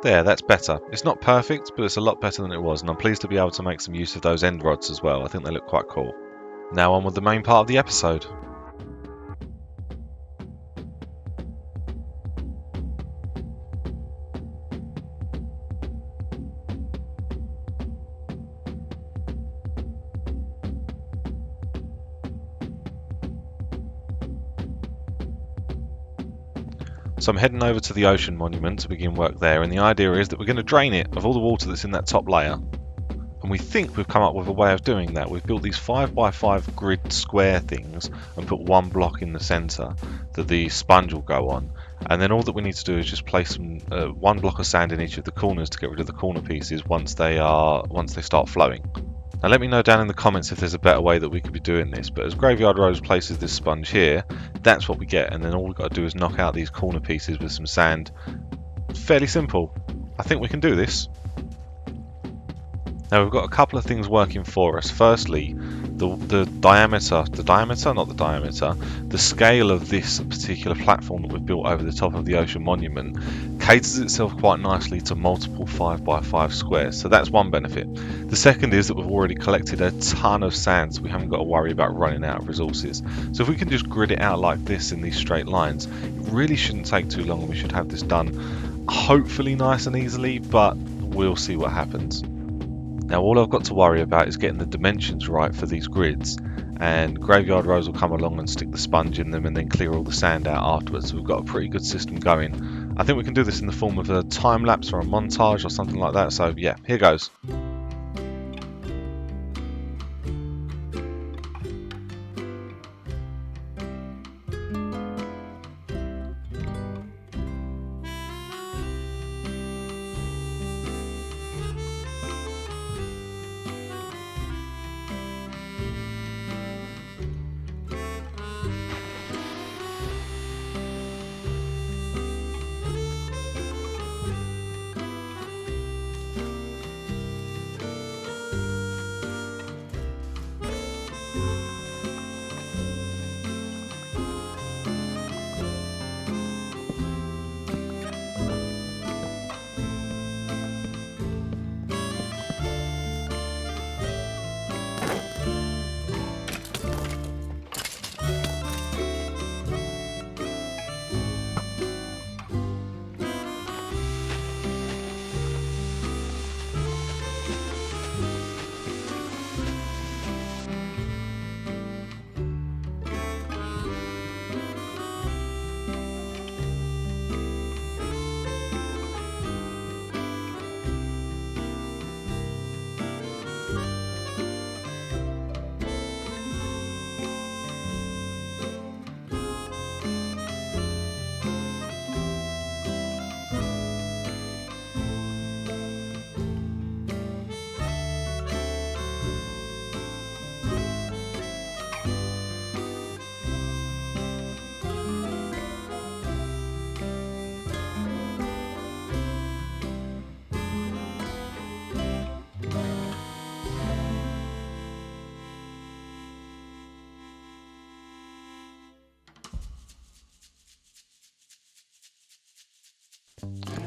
There, that's better. It's not perfect, but it's a lot better than it was, and I'm pleased to be able to make some use of those end rods as well. I think they look quite cool. Now on with the main part of the episode. So I'm heading over to the ocean monument to begin work there, and the idea is that we're going to drain it of all the water that's in that top layer. And we think we've come up with a way of doing that. We've built these 5x5 grid square things and put one block in the centre that the sponge will go on. And then all that we need to do is just place some, one block of sand in each of the corners to get rid of the corner pieces once they start flowing. Now let me know down in the comments if there's a better way that we could be doing this, but as Graveyard Rose places this sponge here, that's what we get, and then all we've got to do is knock out these corner pieces with some sand. Fairly simple. I think we can do this. Now we've got a couple of things working for us. Firstly, the scale of this particular platform that we've built over the top of the ocean monument caters itself quite nicely to multiple 5x5 squares, so that's one benefit. The second is that we've already collected a ton of sand, so we haven't got to worry about running out of resources. So if we can just grid it out like this in these straight lines, it really shouldn't take too long and we should have this done hopefully nice and easily, but we'll see what happens. Now all I've got to worry about is getting the dimensions right for these grids, and Graveyard Rose will come along and stick the sponge in them and then clear all the sand out afterwards. So we've got a pretty good system going. I think we can do this in the form of a time lapse or a montage or something like that, so yeah, here goes.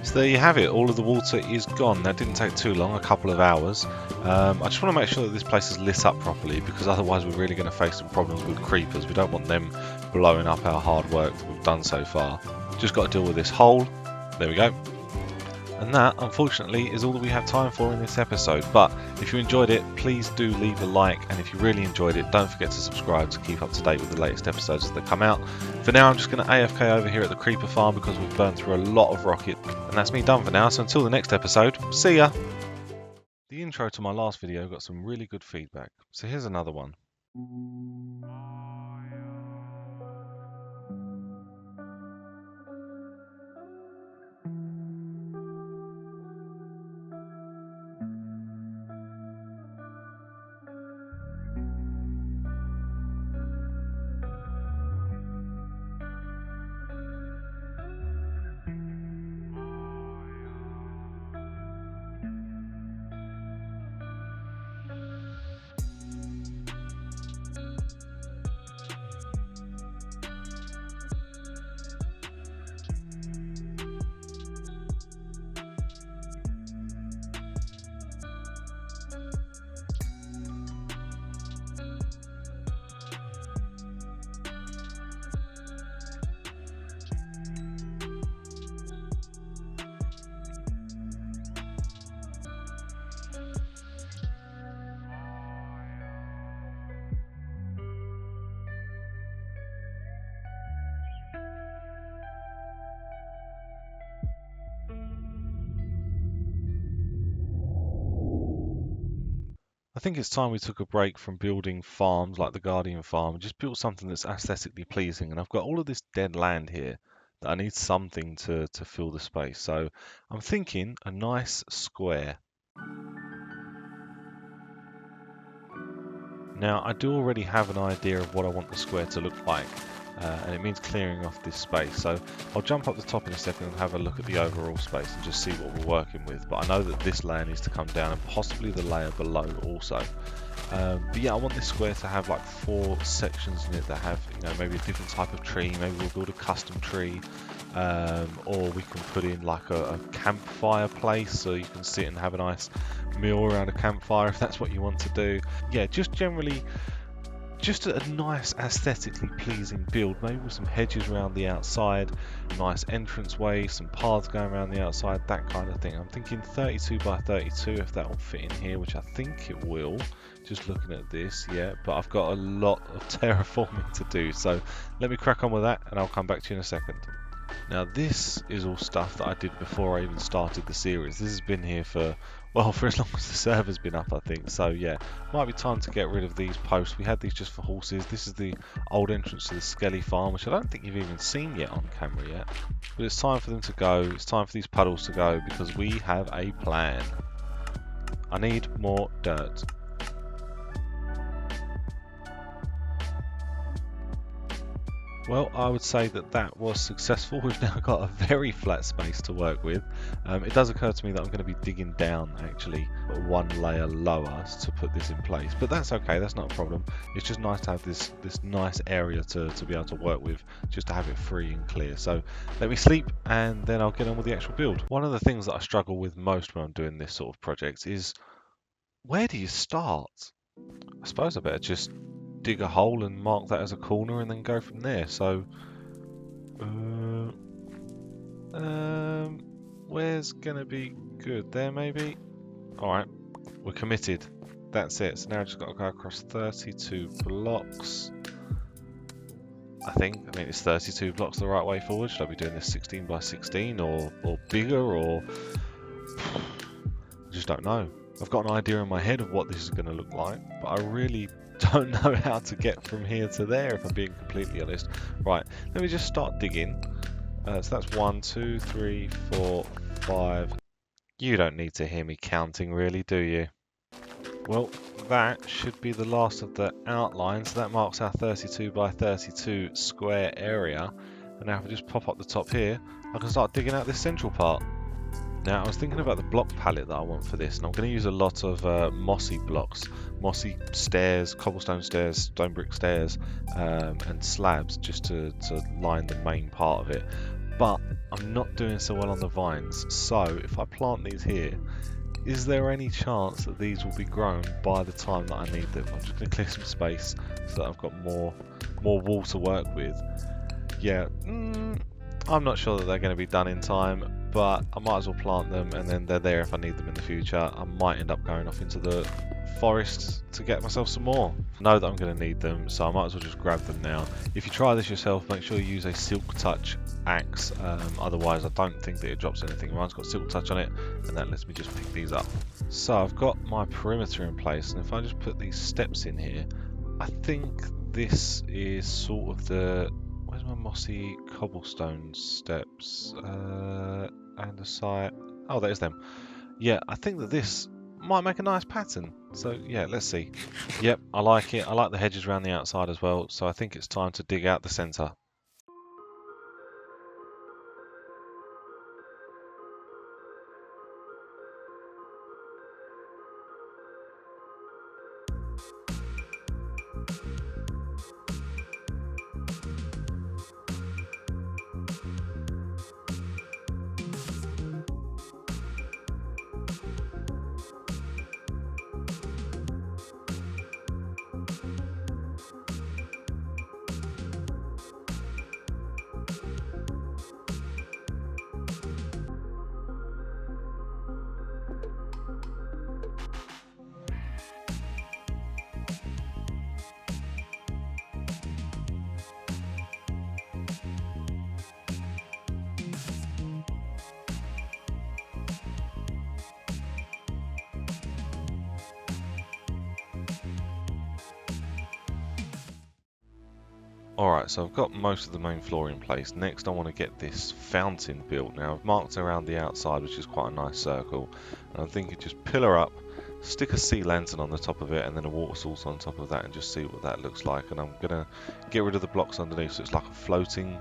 So there you have it, all of the water is gone. That didn't take too long, a couple of hours. I just want to make sure that this place is lit up properly, because otherwise we're really going to face some problems with creepers. We don't want them blowing up our hard work that we've done so far. Just got to deal with this hole. There we go. And that, unfortunately, is all that we have time for in this episode. But if you enjoyed it, please do leave a like. And if you really enjoyed it, don't forget to subscribe to keep up to date with the latest episodes as they come out. For now, I'm just going to AFK over here at the creeper farm because we've burned through a lot of rocket. And that's me done for now. So until the next episode, see ya! The intro to my last video got some really good feedback. So here's another one. I think it's time we took a break from building farms like the Guardian farm and just built something that's aesthetically pleasing. And I've got all of this dead land here that I need something to fill the space. So I'm thinking a nice square. Now I do already have an idea of what I want the square to look like. And it means clearing off this space. So I'll jump up the top in a second and have a look at the overall space and just see what we're working with. But I know that this layer needs to come down and possibly the layer below also. But yeah, I want this square to have like 4 sections in it that have, you know, maybe a different type of tree. Maybe we'll build a custom tree, or we can put in like a campfire place so you can sit and have a nice meal around a campfire if that's what you want to do. Yeah, just generally. Just a nice aesthetically pleasing build, maybe with some hedges around the outside, nice entranceway, some paths going around the outside, that kind of thing. I'm thinking 32 by 32 if that will fit in here, which I think it will, just looking at this, yeah, but I've got a lot of terraforming to do, so let me crack on with that and I'll come back to you in a second. Now this is all stuff that I did before I even started the series. This has been here for, well, for as long as the server's been up, I think. So yeah, might be time to get rid of these posts. We had these just for horses. This is the old entrance to the Skelly farm, which I don't think you've even seen yet on camera yet. But it's time for them to go. It's time for these puddles to go because we have a plan. I need more dirt. Well, I would say that that was successful. We've now got a very flat space to work with. It does occur to me that I'm going to be digging down actually 1 layer lower to put this in place, but that's okay, that's not a problem. It's just nice to have this nice area to be able to work with, just to have it free and clear. So let me sleep and then I'll get on with the actual build. One of the things that I struggle with most when I'm doing this sort of project is, where do you start? I suppose I better just dig a hole and mark that as a corner and then go from there. So where's gonna be good? There maybe? Alright, we're committed. That's it. So now I've just got to go across 32 blocks. I mean, is 32 blocks the right way forward? Should I be doing this 16 by 16 or bigger, or I just don't know. I've got an idea in my head of what this is going to look like, but I really don't know how to get from here to there, if I'm being completely honest. Right, let me just start digging. So that's 1, 2, 3, 4, 5. You don't need to hear me counting, really, do you? Well, that should be the last of the outlines. So that marks our 32 by 32 square area. And now if I just pop up the top here, I can start digging out this central part. Now, I was thinking about the block palette that I want for this, and I'm going to use a lot of mossy blocks, mossy stairs, cobblestone stairs, stone brick stairs, and slabs just to line the main part of it. but I'm not doing so well on the vines. So if I plant these here, is there any chance that these will be grown by the time that I need them? I'm just going to clear some space so that I've got more wall to work with. Yeah, I'm not sure that they're going to be done in time, but I might as well plant them, and then they're there if I need them in the future. I might end up going off into the forest to get myself some more. I know that I'm going to need them, so I might as well just grab them now. If you try this yourself, make sure you use a silk touch axe, otherwise I don't think that it drops anything. Mine's got silk touch on it, and that lets me just pick these up. So I've got my perimeter in place, and if I just put these steps in here, I think this is sort of the... Where's my mossy cobblestone steps? And the site... Oh, there's them. Yeah, I think that this might make a nice pattern. So yeah, let's see. Yep, I like it. I like the hedges around the outside as well. So I think it's time to dig out the centre. Alright, so I've got most of the main floor in place. Next I want to get this fountain built. Now I've marked around the outside, which is quite a nice circle. And I'm thinking just pillar up, stick a sea lantern on the top of it, and then a water source on top of that, and just see what that looks like. And I'm going to get rid of the blocks underneath, so it's like a floating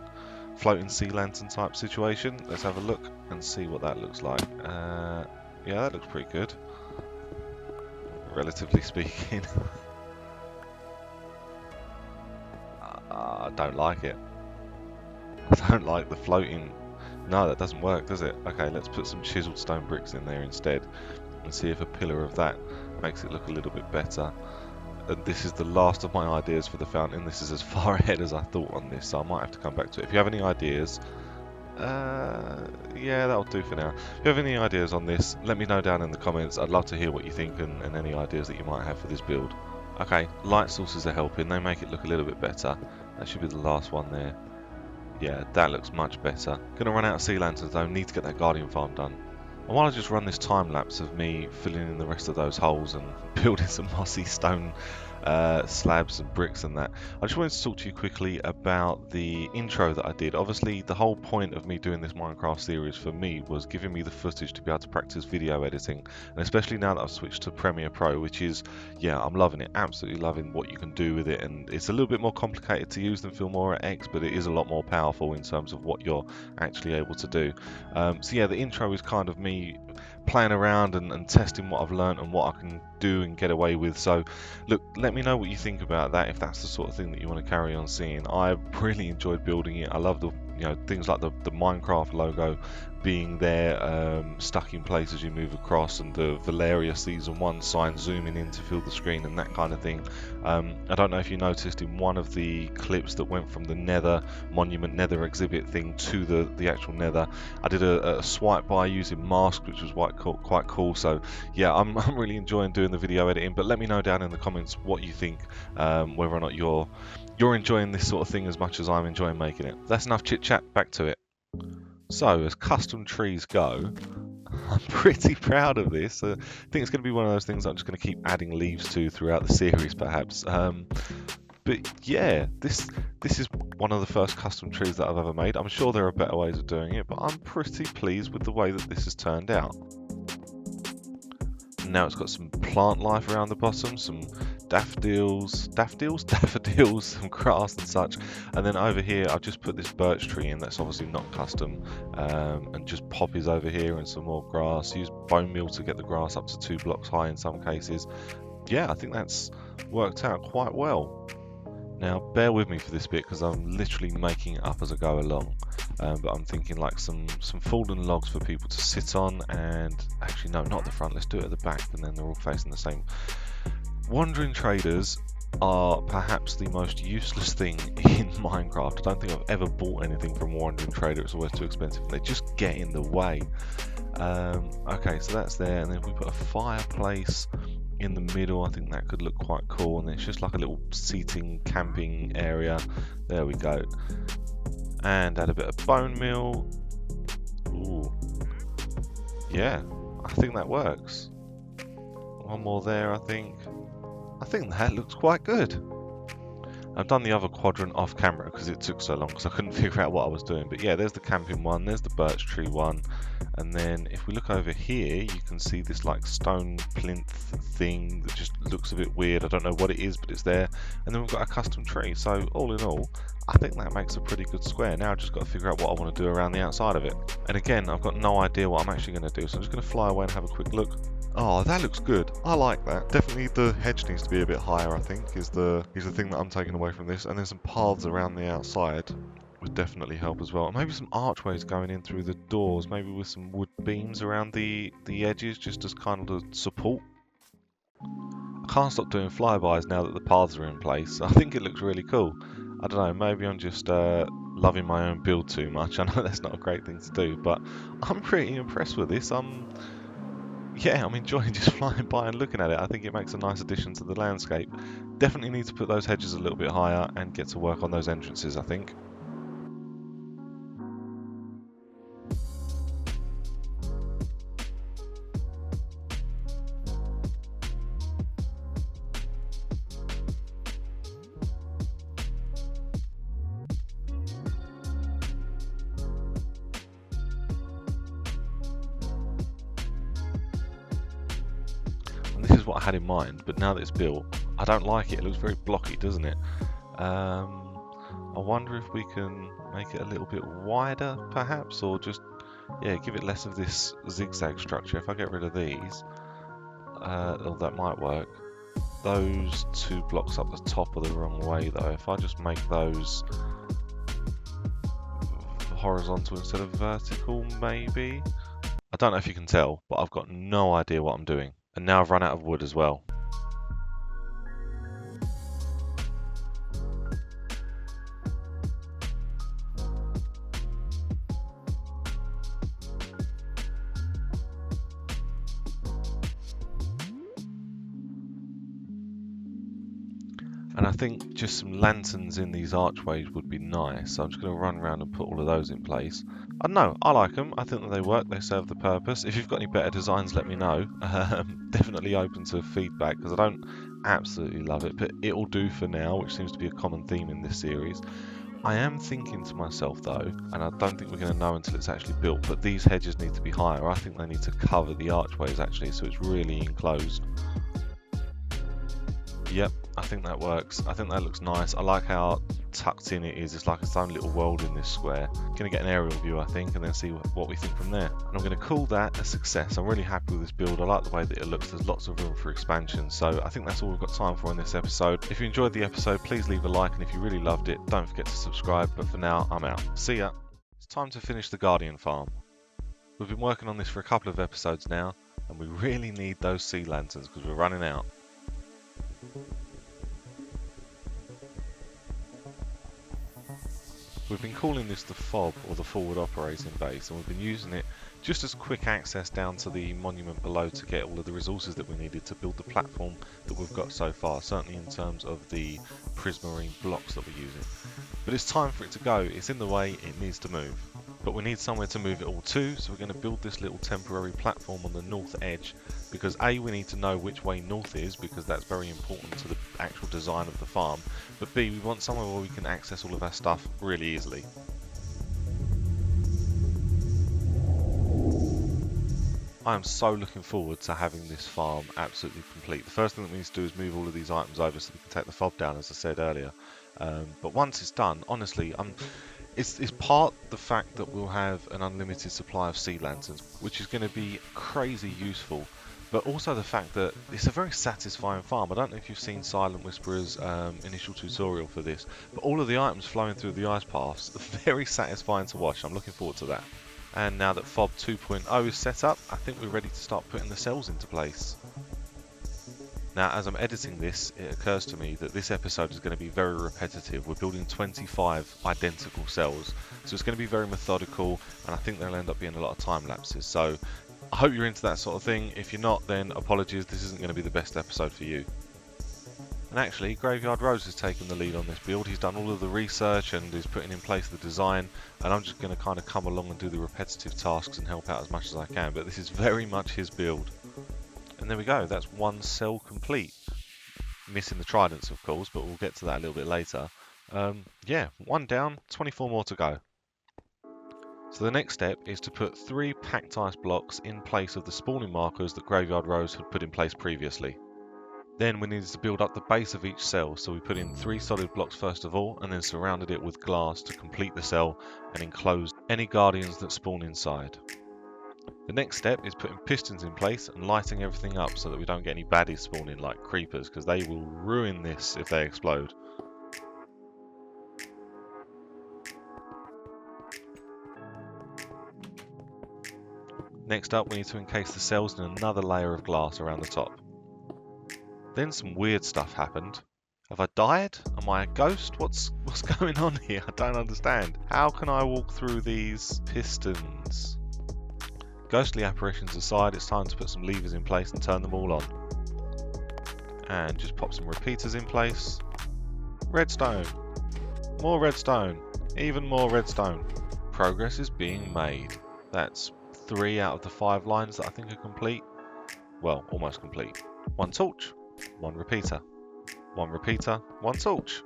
sea lantern type situation. Let's have a look and see what that looks like. Yeah, that looks pretty good, relatively speaking. I don't like it. I don't like the floating. No, that doesn't work, does it? Okay, let's put some chiseled stone bricks in there instead and see if a pillar of that makes it look a little bit better. And this is the last of my ideas for the fountain. This is as far ahead as I thought on this, so I might have to come back to it. If you have any ideas, yeah, that'll do for now. If you have any ideas on this, let me know down in the comments. I'd love to hear what you think and any ideas that you might have for this build. Okay, light sources are helping. They make it look a little bit better. That should be the last one there. Yeah, that looks much better. Gonna run out of sea lanterns though. Need to get that guardian farm done. I want to just run this time lapse of me filling in the rest of those holes and building some mossy stone slabs and bricks and that. I just wanted to talk to you quickly about the intro that I did. Obviously the whole point of me doing this Minecraft series for me was giving me the footage to be able to practice video editing, and especially now that I've switched to Premiere Pro, which is, yeah, I'm loving it, absolutely loving what you can do with it. And it's a little bit more complicated to use than Filmora X, but it is a lot more powerful in terms of what you're actually able to do. So yeah, the intro is kind of me playing around and testing what I've learned and what I can do and get away with. So look, let me know what you think about that, if that's the sort of thing that you want to carry on seeing. I really enjoyed building it. I love the, you know, things like the Minecraft logo being there, stuck in place as you move across, and the Valyria Season 1 sign zooming in to fill the screen and that kind of thing. I don't know if you noticed in one of the clips that went from the Nether Monument Nether exhibit thing to the actual Nether, I did a swipe by using mask, which was quite cool. So yeah, I'm really enjoying doing the video editing, but let me know down in the comments what you think, whether or not you're enjoying this sort of thing as much as I'm enjoying making it. That's enough chit chat, back to it. So as custom trees go, I'm pretty proud of this. I think it's going to be one of those things that I'm just going to keep adding leaves to throughout the series perhaps. But yeah, this is one of the first custom trees that I've ever made. I'm sure there are better ways of doing it, but I'm pretty pleased with the way that this has turned out. Now it's got some plant life around the bottom, some daffodils, some grass and such. And then over here I've just put this birch tree in that's obviously not custom, and just poppies over here and some more grass. Use bone meal to get the grass up to 2 blocks high in some cases. Yeah, I think that's worked out quite well. Now bear with me for this bit because I'm literally making it up as I go along, but I'm thinking like some fallen logs for people to sit on, and actually no, not at the front, let's do it at the back, and then they're all facing the same. Wandering traders are perhaps the most useless thing in Minecraft. I don't think I've ever bought anything from a wandering trader, it's always too expensive and they just get in the way. Okay, so that's there, and then if we put a fireplace in the middle, I think that could look quite cool, and it's just like a little seating camping area. There we go. And add a bit of bone meal. Ooh, yeah, I think that works. One more there, I think that looks quite good. I've done the other quadrant off camera because it took so long because I couldn't figure out what I was doing. But yeah, there's the camping one, there's the birch tree one, and then if we look over here, you can see this like stone plinth thing that just looks a bit weird. I don't know what it is, but it's there. And then we've got a custom tree. So all in all, I think that makes a pretty good square. Now I've just got to figure out what I want to do around the outside of it. And again, I've got no idea what I'm actually going to do, so I'm just going to fly away and have a quick look. Oh, that looks good. I like that. Definitely the hedge needs to be a bit higher, I think, is the thing that I'm taking away from this. And then some paths around the outside would definitely help as well. And maybe some archways going in through the doors, maybe with some wood beams around the edges, just as kind of support. I can't stop doing flybys now that the paths are in place. I think it looks really cool. I don't know, maybe I'm just loving my own build too much. I know that's not a great thing to do, but I'm pretty impressed with this. Yeah, I'm enjoying just flying by and looking at it. I think it makes a nice addition to the landscape. Definitely need to put those hedges a little bit higher and get to work on those entrances, I think. This is what I had in mind, but now that it's built, I don't like it. It looks very blocky, doesn't it? I wonder if we can make it a little bit wider, perhaps, or just, yeah, give it less of this zigzag structure. If I get rid of these, oh, that might work. Those two blocks up the top are the wrong way, though. If I just make those horizontal instead of vertical, maybe? I don't know if you can tell, but I've got no idea what I'm doing. And now I've run out of wood as well. And I think just some lanterns in these archways would be nice. So I'm just going to run around and put all of those in place. I don't know, I like them. I think that they work, they serve the purpose. If you've got any better designs, let me know. Definitely open to feedback because I don't absolutely love it, but it'll do for now, which seems to be a common theme in this series. I am thinking to myself though, and I don't think we're going to know until it's actually built, but these hedges need to be higher. I think they need to cover the archways actually, so it's really enclosed. Yep, I think that works. I think that looks nice. I like how tucked in it is. It's like its own little world in this square. Gonna get an aerial view, I think, and then see what we think from there. And I'm gonna call that a success. I'm really happy with this build. I like the way that it looks. There's lots of room for expansion. So I think that's all we've got time for in this episode. If you enjoyed the episode, please leave a like, and if you really loved it, don't forget to subscribe. But for now, I'm out. See ya. It's time to finish the Guardian farm. We've been working on this for a couple of episodes now, and we really need those sea lanterns because we're running out. We've been calling this the FOB, or the Forward Operating Base, and we've been using it just as quick access down to the monument below to get all of the resources that we needed to build the platform that we've got so far, certainly in terms of the prismarine blocks that we're using. But it's time for it to go. It's in the way, it needs to move. But we need somewhere to move it all to, so we're going to build this little temporary platform on the north edge, because A, we need to know which way north is, because that's very important to the actual design of the farm, but B, we want somewhere where we can access all of our stuff really easily. I am so looking forward to having this farm absolutely complete. The first thing that we need to do is move all of these items over so we can take the FOB down, as I said earlier. But once it's done, honestly, it's part the fact that we'll have an unlimited supply of sea lanterns, which is going to be crazy useful. but also the fact that it's a very satisfying farm. I don't know if you've seen Silent Whisperer's initial tutorial for this, but all of the items flowing through the ice paths are very satisfying to watch. I'm looking forward to that. And now that FOB 2.0 is set up, I think we're ready to start putting the cells into place. Now, as I'm editing this, it occurs to me that this episode is going to be very repetitive. We're building 25 identical cells, so it's going to be very methodical, and I think there'll end up being a lot of time lapses. So I hope you're into that sort of thing. If you're not, then apologies, this isn't going to be the best episode for you. And actually, Graveyard Rose has taken the lead on this build. He's done all of the research and is putting in place the design, and I'm just going to kind of come along and do the repetitive tasks and help out as much as I can, but this is very much his build. And there we go, that's one cell complete. Missing the tridents, of course, but we'll get to that a little bit later. Yeah, one down, 24 more to go. So the next step is to put 3 packed ice blocks in place of the spawning markers that Graveyard Rose had put in place previously. Then we needed to build up the base of each cell, so we put in 3 solid blocks first of all, and then surrounded it with glass to complete the cell and enclose any guardians that spawn inside. The next step is putting pistons in place and lighting everything up so that we don't get any baddies spawning like creepers, because they will ruin this if they explode. Next up, we need to encase the cells in another layer of glass around the top. Then some weird stuff happened. Have I died? Am I a ghost? What's going on here? I don't understand. How can I walk through these pistons? Ghostly apparitions aside, it's time to put some levers in place and turn them all on. And just pop some repeaters in place. Redstone. More redstone. Even more redstone. Progress is being made. That's 3 out of the 5 lines that I think are complete. Well, almost complete. 1 torch. 1 repeater. 1 repeater. 1 torch.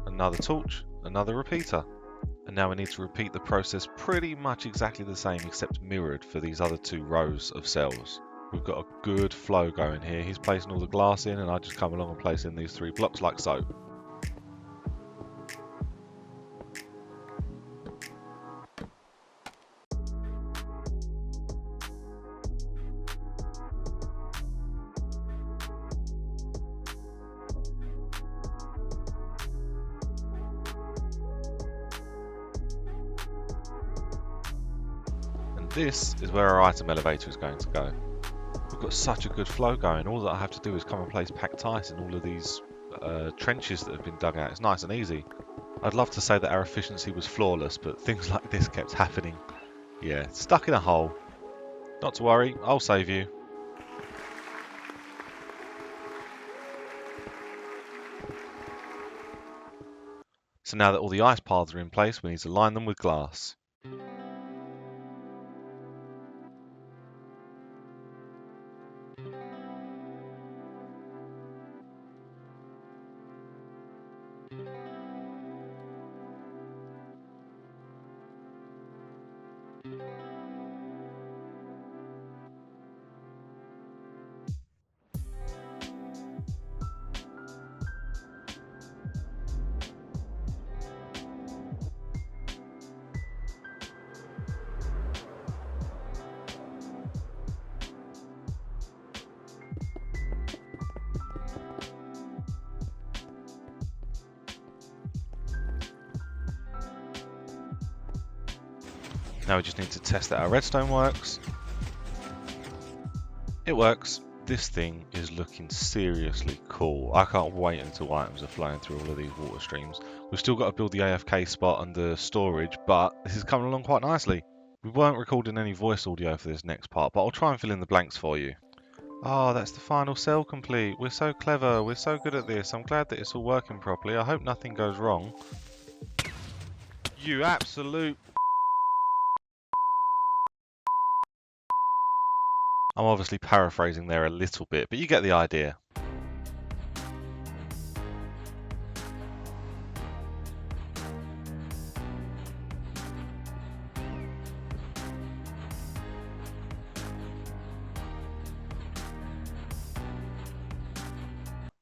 Another torch. Another repeater. And now we need to repeat the process pretty much exactly the same, except mirrored for these other 2 rows of cells. We've got a good flow going here. He's placing all the glass in, and I just come along and place in these 3 blocks like so. This is where our item elevator is going to go. We've got such a good flow going. All that I have to do is come and place packed ice in all of these trenches that have been dug out. It's nice and easy. I'd love to say that our efficiency was flawless, but things like this kept happening. Yeah, stuck in a hole. Not to worry, I'll save you. So now that all the ice paths are in place, we need to line them with glass. Now we just need to test that our redstone works. It works. This thing is looking seriously cool. I can't wait until items are flowing through all of these water streams. We've still got to build the AFK spot and the storage, but this is coming along quite nicely. We weren't recording any voice audio for this next part, but I'll try and fill in the blanks for you. Oh, that's the final cell complete. We're so clever. We're so good at this. I'm glad that it's all working properly. I hope nothing goes wrong. You absolute... I'm obviously paraphrasing there a little bit, but you get the idea.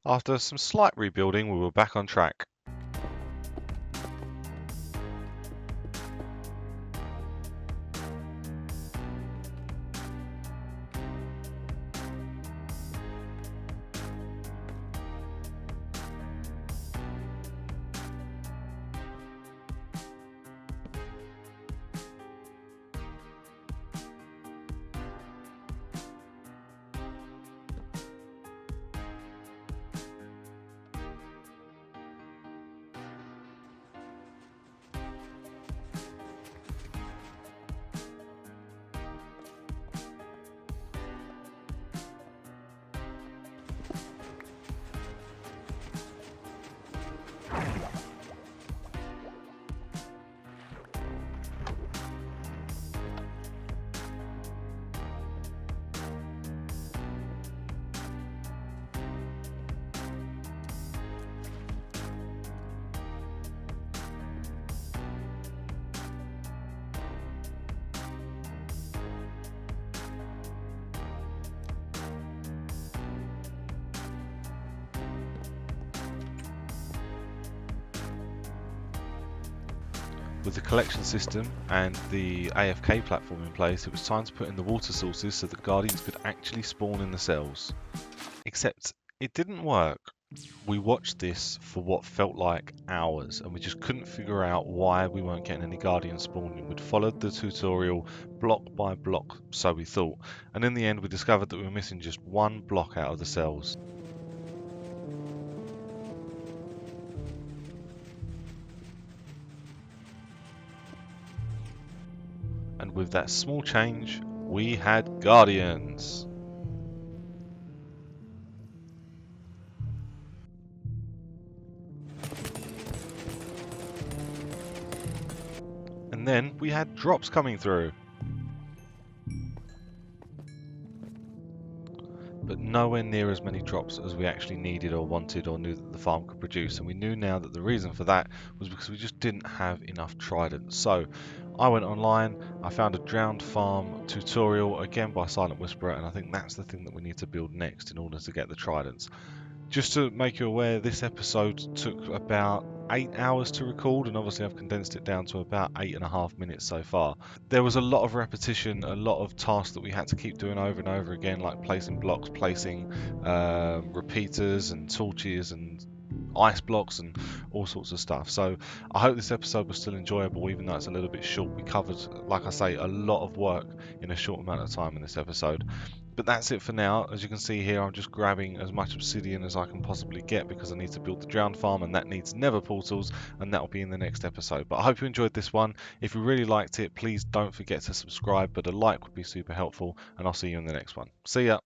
After some slight rebuilding, we were back on track. With the collection system and the AFK platform in place, it was time to put in the water sources so that Guardians could actually spawn in the cells. Except it didn't work. We watched this for what felt like hours, and we just couldn't figure out why we weren't getting any Guardians spawning. We'd followed the tutorial block by block, so we thought, and in the end we discovered that we were missing just one block out of the cells. And with that small change, we had Guardians. And then we had drops coming through. But nowhere near as many drops as we actually needed or wanted or knew that the farm could produce. And we knew now that the reason for that was because we just didn't have enough tridents. So I went online, I found a drowned farm tutorial, again by Silent Whisperer, and I think that's the thing that we need to build next in order to get the tridents. Just to make you aware, this episode took about 8 hours to record, and obviously I've condensed it down to about 8.5 minutes so far. There was a lot of repetition, a lot of tasks that we had to keep doing over and over again, like placing blocks, placing repeaters and torches and ice blocks and all sorts of stuff. So I hope this episode was still enjoyable, even though it's a little bit short. We covered, like I say, a lot of work in a short amount of time in this episode. But that's it for now. As you can see here, I'm just grabbing as much obsidian as I can possibly get because I need to build the drowned farm, and that needs nether portals, and that will be in the next episode. But I hope you enjoyed this one. If you really liked it, please don't forget to subscribe, but a like would be super helpful, and I'll see you in the next one. See ya!